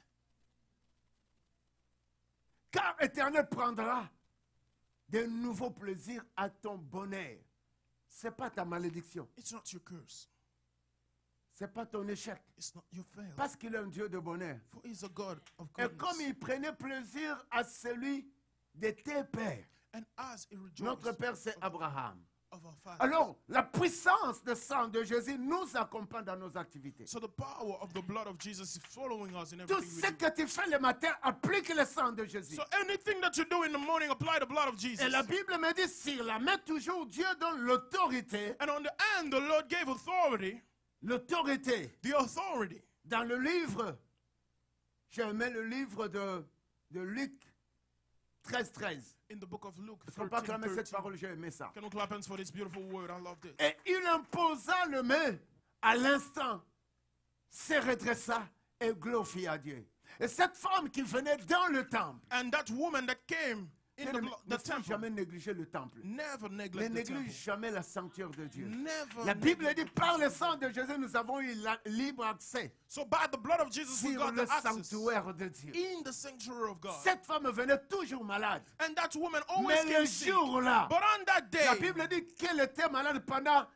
Car l'Éternel prendra de nouveaux plaisirs à ton bonheur. Ce n'est pas ta malédiction. It's not your curse. Ce n'est pas ton échec. It's not your fail. Parce qu'il est un Dieu de bonheur. For he's a God of Et goodness. comme il prenait plaisir à celui de tes pères. And as he rejoiced Notre père, c'est Abraham. of our Father. Alors, la puissance de sang de Jésus nous accompagne dans nos activités. So the power of the blood of Jesus is following us in Tout everything ce we do. que tu fais le matin, applique le sang de Jésus. So anything that you do in the morning, apply the blood of Jesus. Et la Bible me dit, sur la main toujours, Dieu donne l'autorité. And on the end, the Lord gave authority. L'autorité. The authority. Dans le livre, j'aimais le livre de Luc 13. In the book of Luke Est-ce qu'on peut acclamer cette 13:13. parole? J'ai aimé ça. Can we clap hands for this beautiful word? I loved it. Et il imposa le main à l'instant, se redressa et glorifia Dieu. Et cette femme qui venait dans le temple, And that woman that came in Bien-aimé, the ne faut temple. jamais négliger le temple. Never Ne neglect the néglige temple. jamais la sanctuaire de Dieu. Never La Bible neglect dit, the par le presence sang of de God. Jésus, nous avons eu libre accès So by the blood of Jesus, we sur got le the access sanctuaire de Dieu. in the sanctuary of God. Cette femme venait toujours malade. And that woman always Mais came le sick. jour-là, But on that la day, Bible dit qu'elle était malade pendant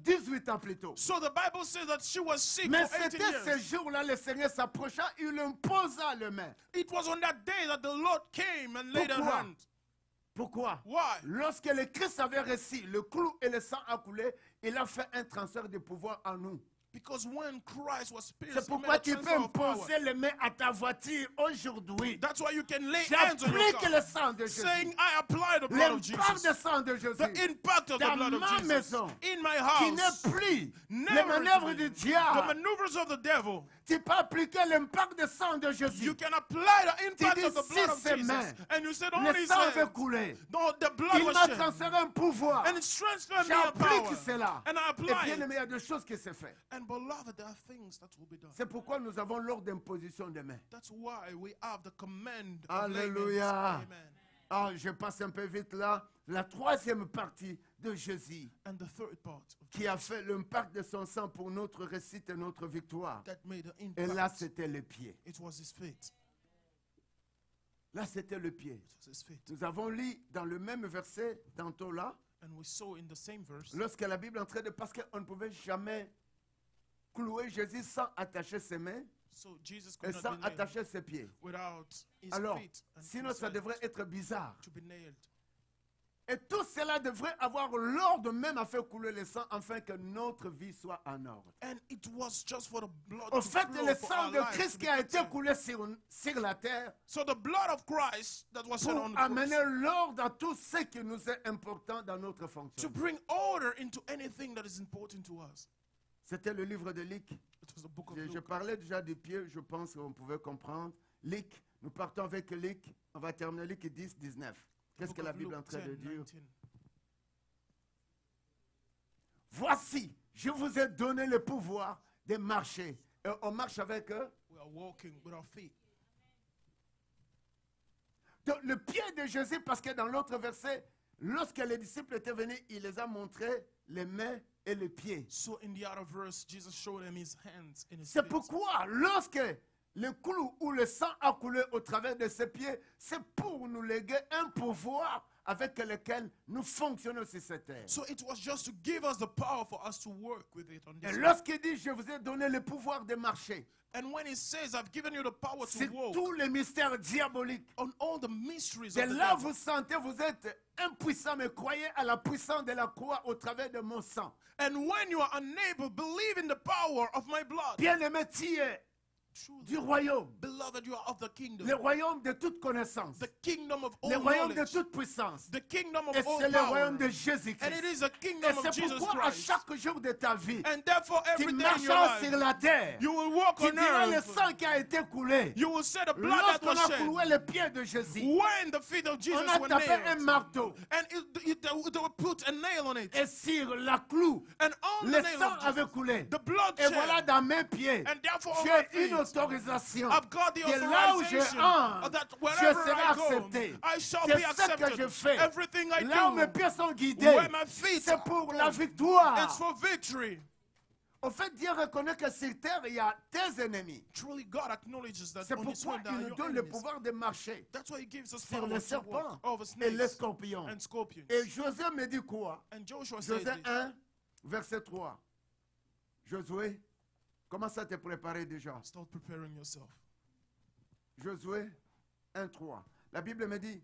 18 ans plus tôt. so the Bible says that she was sick Mais for 18 c'était ce years. jour-là, le Seigneur s'approcha, il imposa le main. It was on that day that the Lord came and laid a Pourquoi? hand. Pourquoi? Why? Lorsque le Christ avait reçu le clou et le sang a coulé, il a fait un transfert de pouvoir en nous. Because when Christ was C'est pierced, he made pourquoi a tu peux transfer of power. imposer les mains à ta voiture aujourd'hui. That's why you can lay hands on your J'applique le car, sang de Jésus. saying, I apply the blood of L'impact Jesus. du sang de Jésus. The impact of the Dans blood of ma Jesus maison, in my qui house. n'est plus les Never manœuvres is du the diable. maneuvers of the devil. Tu peux appliquer l'impact du sang de Jésus. You can apply the impact dis, of the blood si of ses Jesus. mains, And you said Le only his sang avait hands. coulé. No, the blood Il was m'a shed. transféré un pouvoir. And it's transferred me a power. J'applique cela. And I Et apply bien, it. il y a des choses qui se font. And beloved, there are things that will be done. C'est pourquoi nous avons l'ordre d'imposition des mains. That's why we have the command of laying Alléluia. hands. Amen. Ah, je passe un peu vite là. La troisième partie de Jésus And the third part of qui a fait l'impact de son sang pour notre réussite et notre victoire. that made the Et là, impact. c'était le pied. It was his feet. Là, c'était le pied. It was his feet. Nous avons lu dans le même verset, tantôt là, And we saw in the same verse, lorsque la Bible entrait de... Parce qu'on ne pouvait jamais clouer Jésus sans attacher ses mains so Jesus et could not sans be nailed attacher ses pieds. without his Alors, feet and sinon his ça hands devrait être bizarre. to be nailed. Et tout cela devrait avoir l'ordre même à faire couler le sang afin que notre vie soit en ordre. And it was just for the blood Au to fait, flow le for sang our de lives Christ to qui be a été protected. coulé sur la terre So the blood of Christ that was shed pour on the cross amener l'ordre à tout ce qui nous est important dans notre to fonction. bring order into anything that is important to us. C'était le livre de Luc. It was the book of Je Luke. parlais déjà du pied, je pense qu'on pouvait comprendre. Luc, nous partons avec Luc, on va terminer Luc 10, 19. Qu'est-ce Book que la of Bible est en Luke train de 10, dire? 19. Voici, je vous ai donné le pouvoir de marcher. Et on marche avec eux. We are walking with our feet. Donc, le pied de Jésus, parce que dans l'autre verset, lorsque les disciples étaient venus, il les a montré les mains et les pieds. So in the other verse, Jesus showed them his hands and his C'est feet. pourquoi, lorsque le clou ou le sang a coulé au travers de ses pieds, c'est pour nous léguer un pouvoir avec lequel nous fonctionnons sur cette terre. So it was just to give us the power for us to work with it on Et this earth. lorsqu'il dit, je vous ai donné le pouvoir de marcher, And when he says, I've given you the power to c'est walk tous les mystères diaboliques. on all the mysteries Et of the là, devil. vous sentez, vous êtes impuissant, mais croyez à la puissance de la croix au travers de mon sang. And when you are unable, believe in the power of my blood. Bien-aimé, tu es Truly, du royaume, beloved, you are of the kingdom. le royaume de toute connaissance, The kingdom of all le royaume de knowledge. toute puissance. The kingdom of Et all c'est le power. royaume de And Jésus-Christ. it is a Et kingdom of c'est Jesus pourquoi à Christ. chaque jour de ta vie, And therefore, tu every day in your marcheras sur life, la terre. you will walk Tu on diras le earth. sang qui a été coulé. You will say the blood that Lorsqu'on was a cloué shed. les pieds de Jésus, When the feet of Jesus on a were tapé un nailed. marteau. And they would put a nail on it. Et sur la clou, And on le the nail sang of avait Jesus, coulé. the blood Et voilà shed. dans mes pieds, And therefore, on my j'ai une feet, autorisation. I've got the Que là où je authorization entre, that je wherever serai I go, accepté. I shall C'est be ce que je accepted. fais. Everything I Là où mes do, pieds sont guidés, where my feet c'est pour la go, victoire. it's for victory. Au fait, Dieu reconnaît que sur terre, il y a tes ennemis. Truly, God acknowledges that C'est on this pourquoi one there are il nous your donne le enemies. pouvoir de marcher That's why He gives us sur power les to serpents walk over et les snakes scorpions. and scorpions. Et Josué me dit quoi? And Joshua said Josué this. 1, verset 3. Josué, commence à te préparer déjà. Start preparing yourself. Josué 1, 3. La Bible me dit,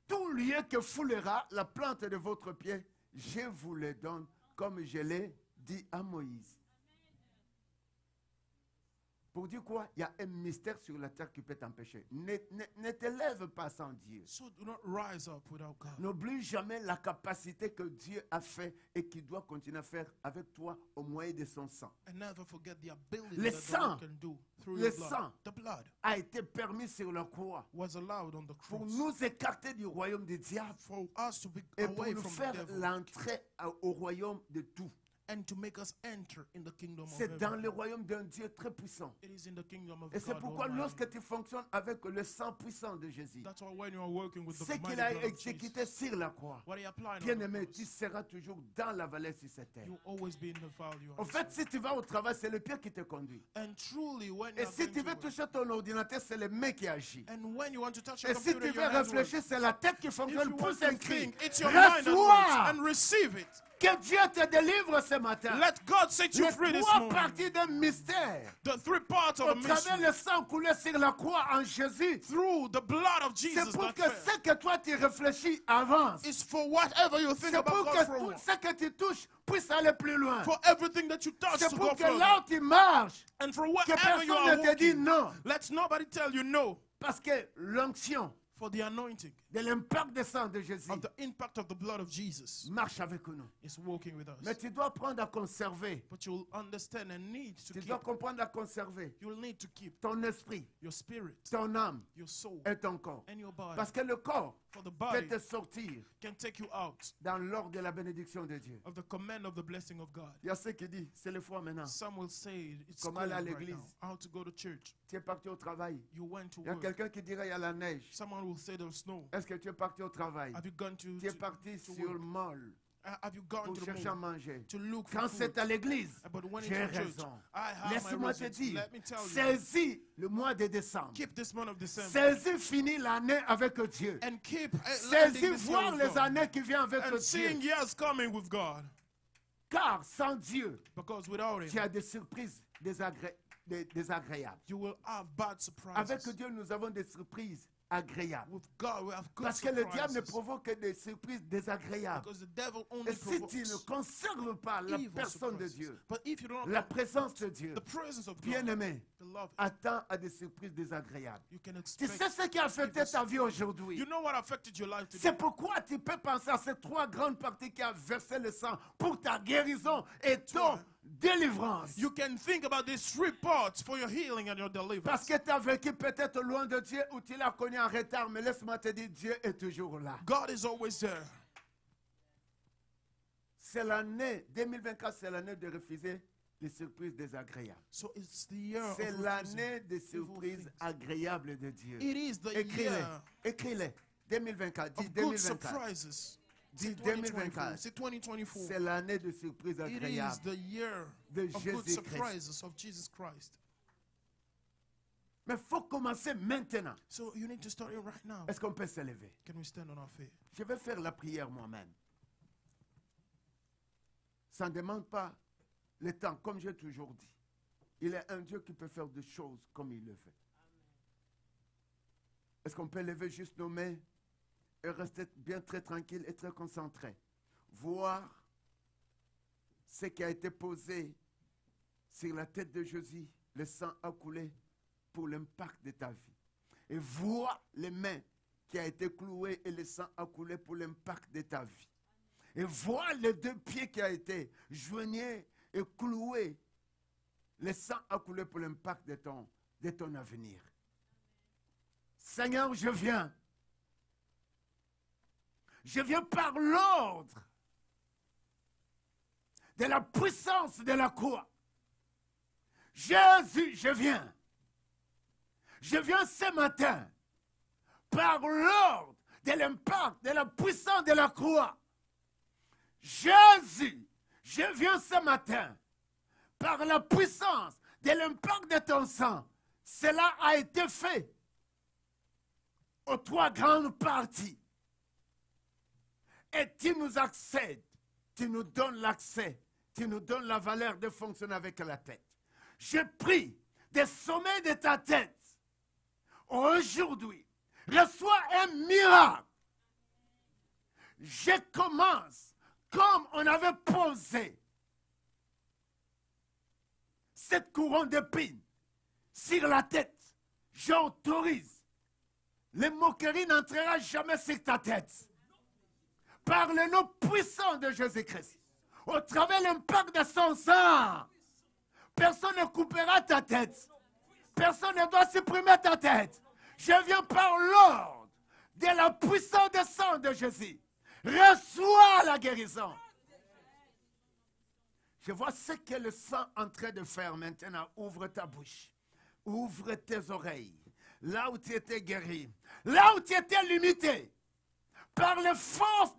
tout lieu que foulera la plante de votre pied, je vous le donne, comme je l'ai dit à Moïse. Pour dire quoi? Il y a un mystère sur la terre qui peut t'empêcher. Ne te lève pas sans Dieu. So do not rise up without God. N'oublie jamais la capacité que Dieu a fait et qu'il doit continuer à faire avec toi au moyen de son sang. And never forget the ability Le that the sang. Lord can do through Le your blood. sang. The blood A été permis sur la croix was allowed on the pour cross nous écarter du royaume du diable for us to be et pour away nous from faire the devil l'entrée au royaume de tout. and to make us enter in the kingdom of C'est dans heaven. le royaume d'un Dieu très puissant. It is in the kingdom of Et c'est God pourquoi Almighty. lorsque tu fonctionnes avec le sang puissant de Jésus, That's why when you are working with the ce mighty qu'il a blood of exécuté Jesus, sur la croix, what he applied on the bien-aimé, cross, tu seras toujours dans la vallée sur cette terre. you'll always be in the value. En fait, si tu vas au travail, c'est le pied qui te conduit. And truly, when Et you are si going tu to veux work, toucher ton ordinateur, c'est le main qui agit. and when you want to touch your Et si computer, tu veux your hand works. réfléchir, c'est la tête qui If fonctionne. you Pousse want un to cri. think, it's your mind that works, Reçois. and receive it. Que Dieu te délivre ce matin. Let God set you Les free this trois morning. parties d'un mystère. The three parts of Au the travers mystery le sang coulé sur la croix en Jésus. through the blood of C'est Jesus pour that que fell. ce que toi tu réfléchis avance. It's for whatever you think C'est about pour God que from. ce que tu touches puisse aller plus loin. For everything that you touch C'est to pour go que further. là où tu marches, And for que whatever you personne are ne te dise walking, non. let nobody tell you no. Parce que l'onction For the anointing de l'impact du sang de Jésus of the impact of the blood of Jesus marche avec nous. is walking with Mais us. tu dois apprendre à conserver. But you'll understand and need to Tu keep. dois comprendre à conserver You'll need to keep ton esprit, your spirit, ton âme your soul, et ton corps. and your body. Parce que le corps For the peut body te sortir can take you out dans l'ordre de la bénédiction de Dieu. of the command of the blessing of God. Il y a ceux qui disent, c'est le foi maintenant. Some will say it's Comment cold aller à right l'église? now. How to go to church. Tu es parti au travail. You went to Il y a work. quelqu'un qui dirait, il y a la neige. Someone will say there's snow. Est-ce que tu es parti au travail? Have you gone to Tu es parti to sur le work? mall Have you gone pour to the chercher à mall manger. to look for Quand food? c'est à l'église, But when it's j'ai in church, raison. I have my Laisse-moi te reasons. dire, Let me tell you. saisis le mois de décembre. Keep this month of December. Saisis, finis l'année avec Dieu. And keep Saisis, ending this year voir with les God. années qui viennent avec And Dieu. seeing years coming with God. Car sans Dieu, Because without tu Him, as des surprises désagréables. you will have bad Avec surprises. Dieu, nous avons des surprises agréables. With God, we have good Parce que le diable ne surprises. provoque que des surprises désagréables. Because the devil only Et si tu ne provokes conserves pas la evil personne de surprises. Dieu, But if you don't la présence de Dieu, the presence of God, bien-aimé, the love, attends à des surprises désagréables. you can Tu expect. sais ce qui a affecté ta vie aujourd'hui? You know what affected your life today? C'est pourquoi tu peux penser à ces trois grandes parties qui ont versé le sang pour ta guérison et ton délivrance. You can think about these three parts for your healing and your Parce deliverance. que tu as vécu peut-être loin de Dieu ou tu l'as connu en retard, mais laisse-moi te dire, Dieu est toujours là. God is always there. C'est l'année 2024, c'est l'année de refuser les surprises désagréables. So it's the year of C'est refusing. l'année des surprises things. agréables de Dieu. It is the Écris-les, year écris-les. 2024, dis of good 2024. surprises. Dis C'est 2024. 2024. C'est 2024. C'est l'année de surprises It is agréables. the year de of good Jésus-Christ. surprises of Jesus Christ. Mais il faut commencer maintenant. So you need to start it right now. Est-ce qu'on peut se lever? Can we stand on our feet? Je vais faire la prière moi-même. Ça ne demande pas le temps, comme j'ai toujours dit. Il est un Dieu qui peut faire des choses comme il le fait. Est-ce qu'on peut lever juste nos mains et rester bien très tranquille et très concentré? Voir ce qui a été posé sur la tête de Jésus, le sang a coulé pour l'impact de ta vie. Et voir les mains qui a été clouées et le sang a coulé pour l'impact de ta vie. Et voir les deux pieds qui a été joignés et cloués. Le sang a coulé pour l'impact de ton avenir. Seigneur, je viens. Je viens par l'ordre de la puissance de la croix. Jésus, je viens. Je viens ce matin par l'ordre de l'impact, de la puissance de la croix. Jésus, je viens ce matin par la puissance de l'impact de ton sang. Cela a été fait aux trois grandes parties. Et tu nous accèdes, tu nous donnes l'accès, tu nous donnes la valeur de fonctionner avec la tête. Je prie des sommets de ta tête. Aujourd'hui, reçois un miracle. Je commence comme on avait posé cette couronne d'épines sur la tête. J'autorise. Les moqueries n'entrera jamais sur ta tête. Par le nom puissant de Jésus-Christ. Au travers de l'impact de son sang. Personne ne coupera ta tête. Personne ne doit supprimer ta tête. Je viens par l'ordre de la puissance du sang de Jésus. Reçois la guérison. Je vois ce que le sang est en train de faire maintenant. Ouvre ta bouche. Ouvre tes oreilles. Là où tu étais guéri. Là où tu étais limité. Par les forces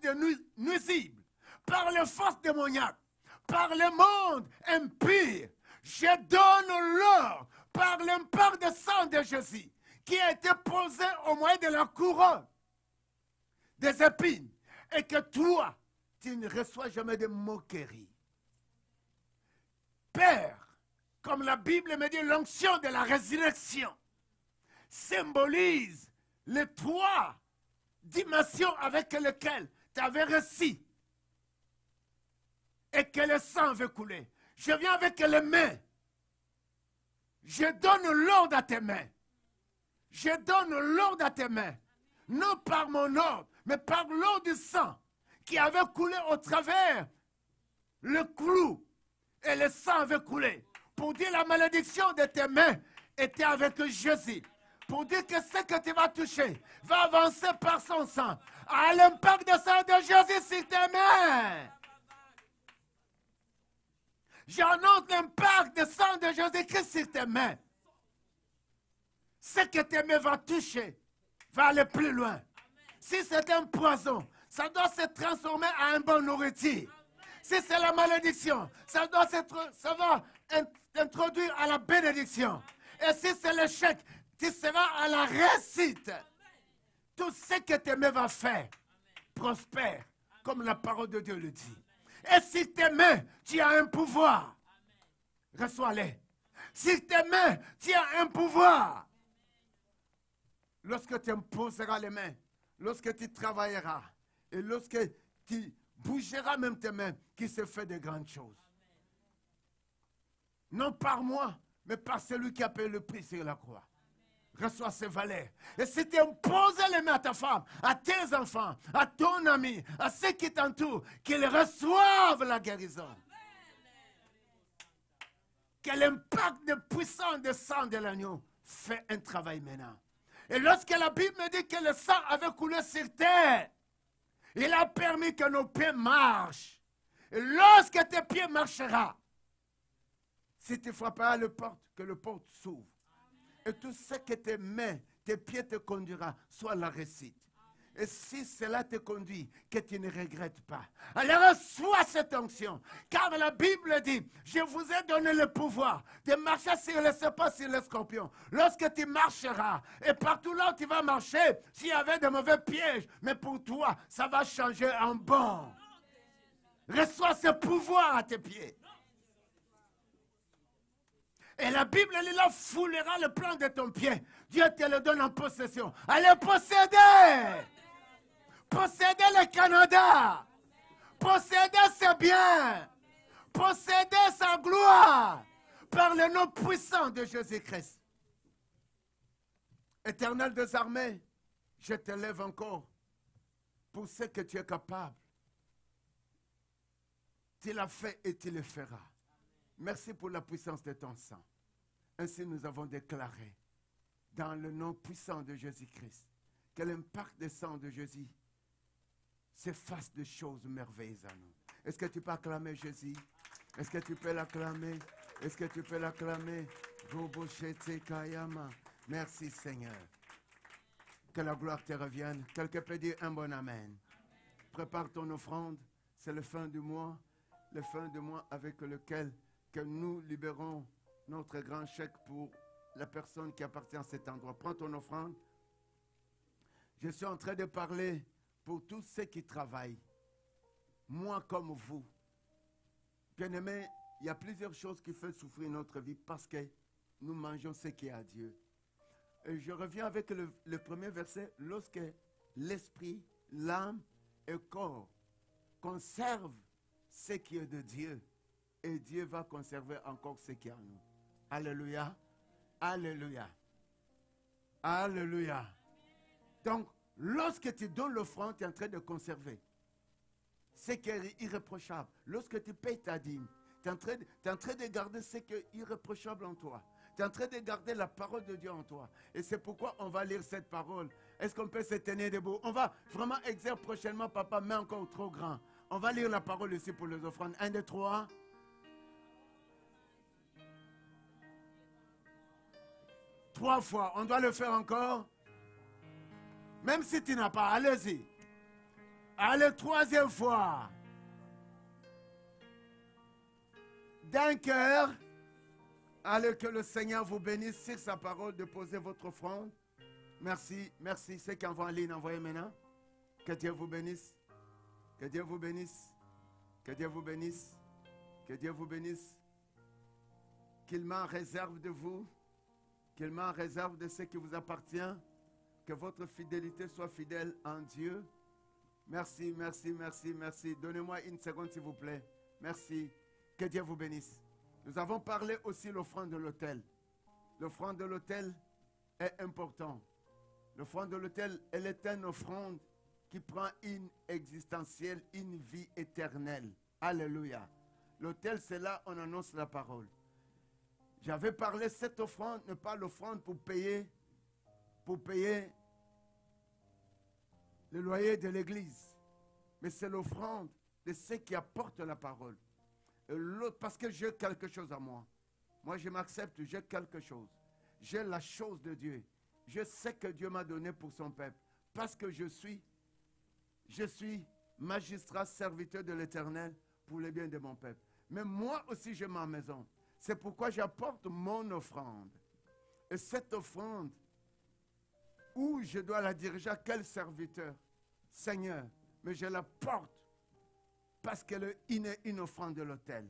nuisibles. Par les forces démoniaques. Par le monde impur. Je donne l'or par l'impact de sang de Jésus qui a été posé au moyen de la couronne des épines. Et que toi, tu ne reçois jamais de moquerie. Père, comme la Bible me dit, l'onction de la résurrection symbolise les trois dimensions avec lesquelles tu avais reçu et que le sang veut couler. Je viens avec les mains. Je donne l'ordre à tes mains. Je donne l'ordre à tes mains. Non par mon ordre, mais par l'ordre du sang qui avait coulé au travers le clou. Et le sang avait coulé. Pour dire la malédiction de tes mains était avec Jésus. Pour dire que ce que tu vas toucher va avancer par son sang. À l'impact de sang de Jésus sur tes mains. J'annonce l'impact de sang de Jésus-Christ sur tes mains. Ce que tes mains vont toucher va aller plus loin. Si c'est un poison, ça doit se transformer en une bonne nourriture. Si c'est la malédiction, ça va introduire à la bénédiction. Et si c'est l'échec, tu seras à la réussite. Tout ce que tes mains vont faire prospère, comme la parole de Dieu le dit. Et si tes mains, tu as un pouvoir, reçois-les. Si tes mains, tu as un pouvoir, lorsque tu imposeras les mains, lorsque tu travailleras, et lorsque tu bougeras même tes mains, qui se fait de grandes choses. Non par moi, mais par celui qui a payé le prix sur la croix. Reçois ces valeurs. Et si tu imposes les mains à ta femme, à tes enfants, à ton ami, à ceux qui t'entourent, qu'ils reçoivent la guérison. Que l'impact de puissance de sang de l'agneau fait un travail maintenant. Et lorsque la Bible me dit que le sang avait coulé sur terre, il a permis que nos pieds marchent. Et lorsque tes pieds marcheront, si tu frapperas le porte, que le porte s'ouvre. Et tout ce que tes mains, tes pieds te conduira, soit la réussite. Et si cela te conduit, que tu ne regrettes pas. Alors reçois cette onction. Car la Bible dit, je vous ai donné le pouvoir de marcher sur les serpents, sur les scorpions. Lorsque tu marcheras, et partout là où tu vas marcher, s'il y avait de mauvais pièges, mais pour toi, ça va changer en bon. Reçois ce pouvoir à tes pieds. Et la Bible, elle là, foulera le plan de ton pied. Dieu te le donne en possession. Allez posséder. Posséder le Canada. Posséder ses biens. Posséder sa gloire. Par le nom puissant de Jésus-Christ. Éternel des armées, je te lève encore pour ce que tu es capable. Tu l'as fait et tu le feras. Merci pour la puissance de ton sang. Ainsi nous avons déclaré, dans le nom puissant de Jésus-Christ, que l'impact du sang de Jésus s'efface de choses merveilleuses à nous. Est-ce que tu peux acclamer Jésus? Est-ce que tu peux l'acclamer? Est-ce que tu peux l'acclamer? Merci Seigneur. Que la gloire te revienne. Quelqu'un peut dire un bon amen. Prépare ton offrande. C'est le fin du mois. Le fin du mois avec lequel que nous libérons notre grand chèque pour la personne qui appartient à cet endroit. Prends ton offrande. Je suis en train de parler pour tous ceux qui travaillent. Moi comme vous. Bien-aimés, il y a plusieurs choses qui font souffrir notre vie parce que nous mangeons ce qui est à Dieu. Et je reviens avec le premier verset. Lorsque l'esprit, l'âme et le corps conservent ce qui est de Dieu, et Dieu va conserver encore ce qui est en nous. Alléluia. Alléluia. Alléluia. Donc, lorsque tu donnes l'offrande, tu es en train de conserver ce qui est irréprochable. Lorsque tu payes ta dîme, tu es en train de garder ce qui est irréprochable en toi. Tu es en train de garder la parole de Dieu en toi. Et c'est pourquoi on va lire cette parole. Est-ce qu'on peut se tenir debout? On va vraiment exercer prochainement, papa, mais encore trop grand. On va lire la parole ici pour les offrandes. 1, 2, 3. 3 fois. On doit le faire encore. Même si tu n'as pas, allez-y. Allez, 3e fois. D'un cœur. Allez, que le Seigneur vous bénisse sur sa parole. Déposez votre offrande. Merci, merci. Ceux qui envoient en ligne, envoyez maintenant. Que Dieu vous bénisse. Que Dieu vous bénisse. Que Dieu vous bénisse. Que Dieu vous bénisse. Qu'il m'en réserve de vous. Qu'il m'en réserve de ce qui vous appartient. Que votre fidélité soit fidèle en Dieu. Merci, merci, merci, merci. Donnez-moi une seconde, s'il vous plaît. Merci. Que Dieu vous bénisse. Nous avons parlé aussi de l'offrande de l'autel. L'offrande de l'autel est important. L'offrande de l'autel, elle est une offrande qui prend une existentielle, une vie éternelle. Alléluia. L'autel, c'est là où on annonce la parole. J'avais parlé, cette offrande n'est pas l'offrande pour payer le loyer de l'église. Mais c'est l'offrande de ceux qui apportent la parole. L'autre, parce que j'ai quelque chose à moi. Moi, je m'accepte, j'ai quelque chose. J'ai la chose de Dieu. Je sais que Dieu m'a donné pour son peuple. Parce que je suis magistrat, serviteur de l'Éternel pour le bien de mon peuple. Mais moi aussi, j'ai ma maison. C'est pourquoi j'apporte mon offrande. Et cette offrande, où je dois la diriger à quel serviteur? Seigneur, mais je la porte parce qu'elle est une offrande de l'autel.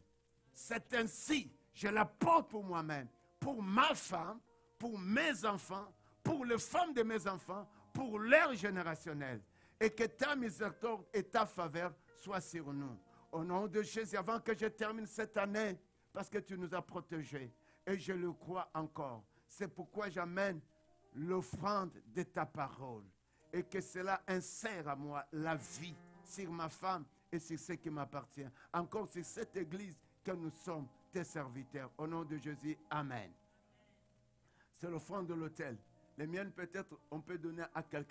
C'est ainsi, je la porte pour moi-même, pour ma femme, pour mes enfants, pour les femmes de mes enfants, pour l'ère générationnelle. Et que ta miséricorde et ta faveur soient sur nous. Au nom de Jésus, avant que je termine cette année, parce que tu nous as protégés, et je le crois encore. C'est pourquoi j'amène l'offrande de ta parole. Et que cela insère à moi la vie sur ma femme et sur ce qui m'appartient. Encore sur cette église que nous sommes tes serviteurs. Au nom de Jésus, amen. C'est l'offrande de l'autel. Les miennes, peut-être, on peut donner à quelqu'un.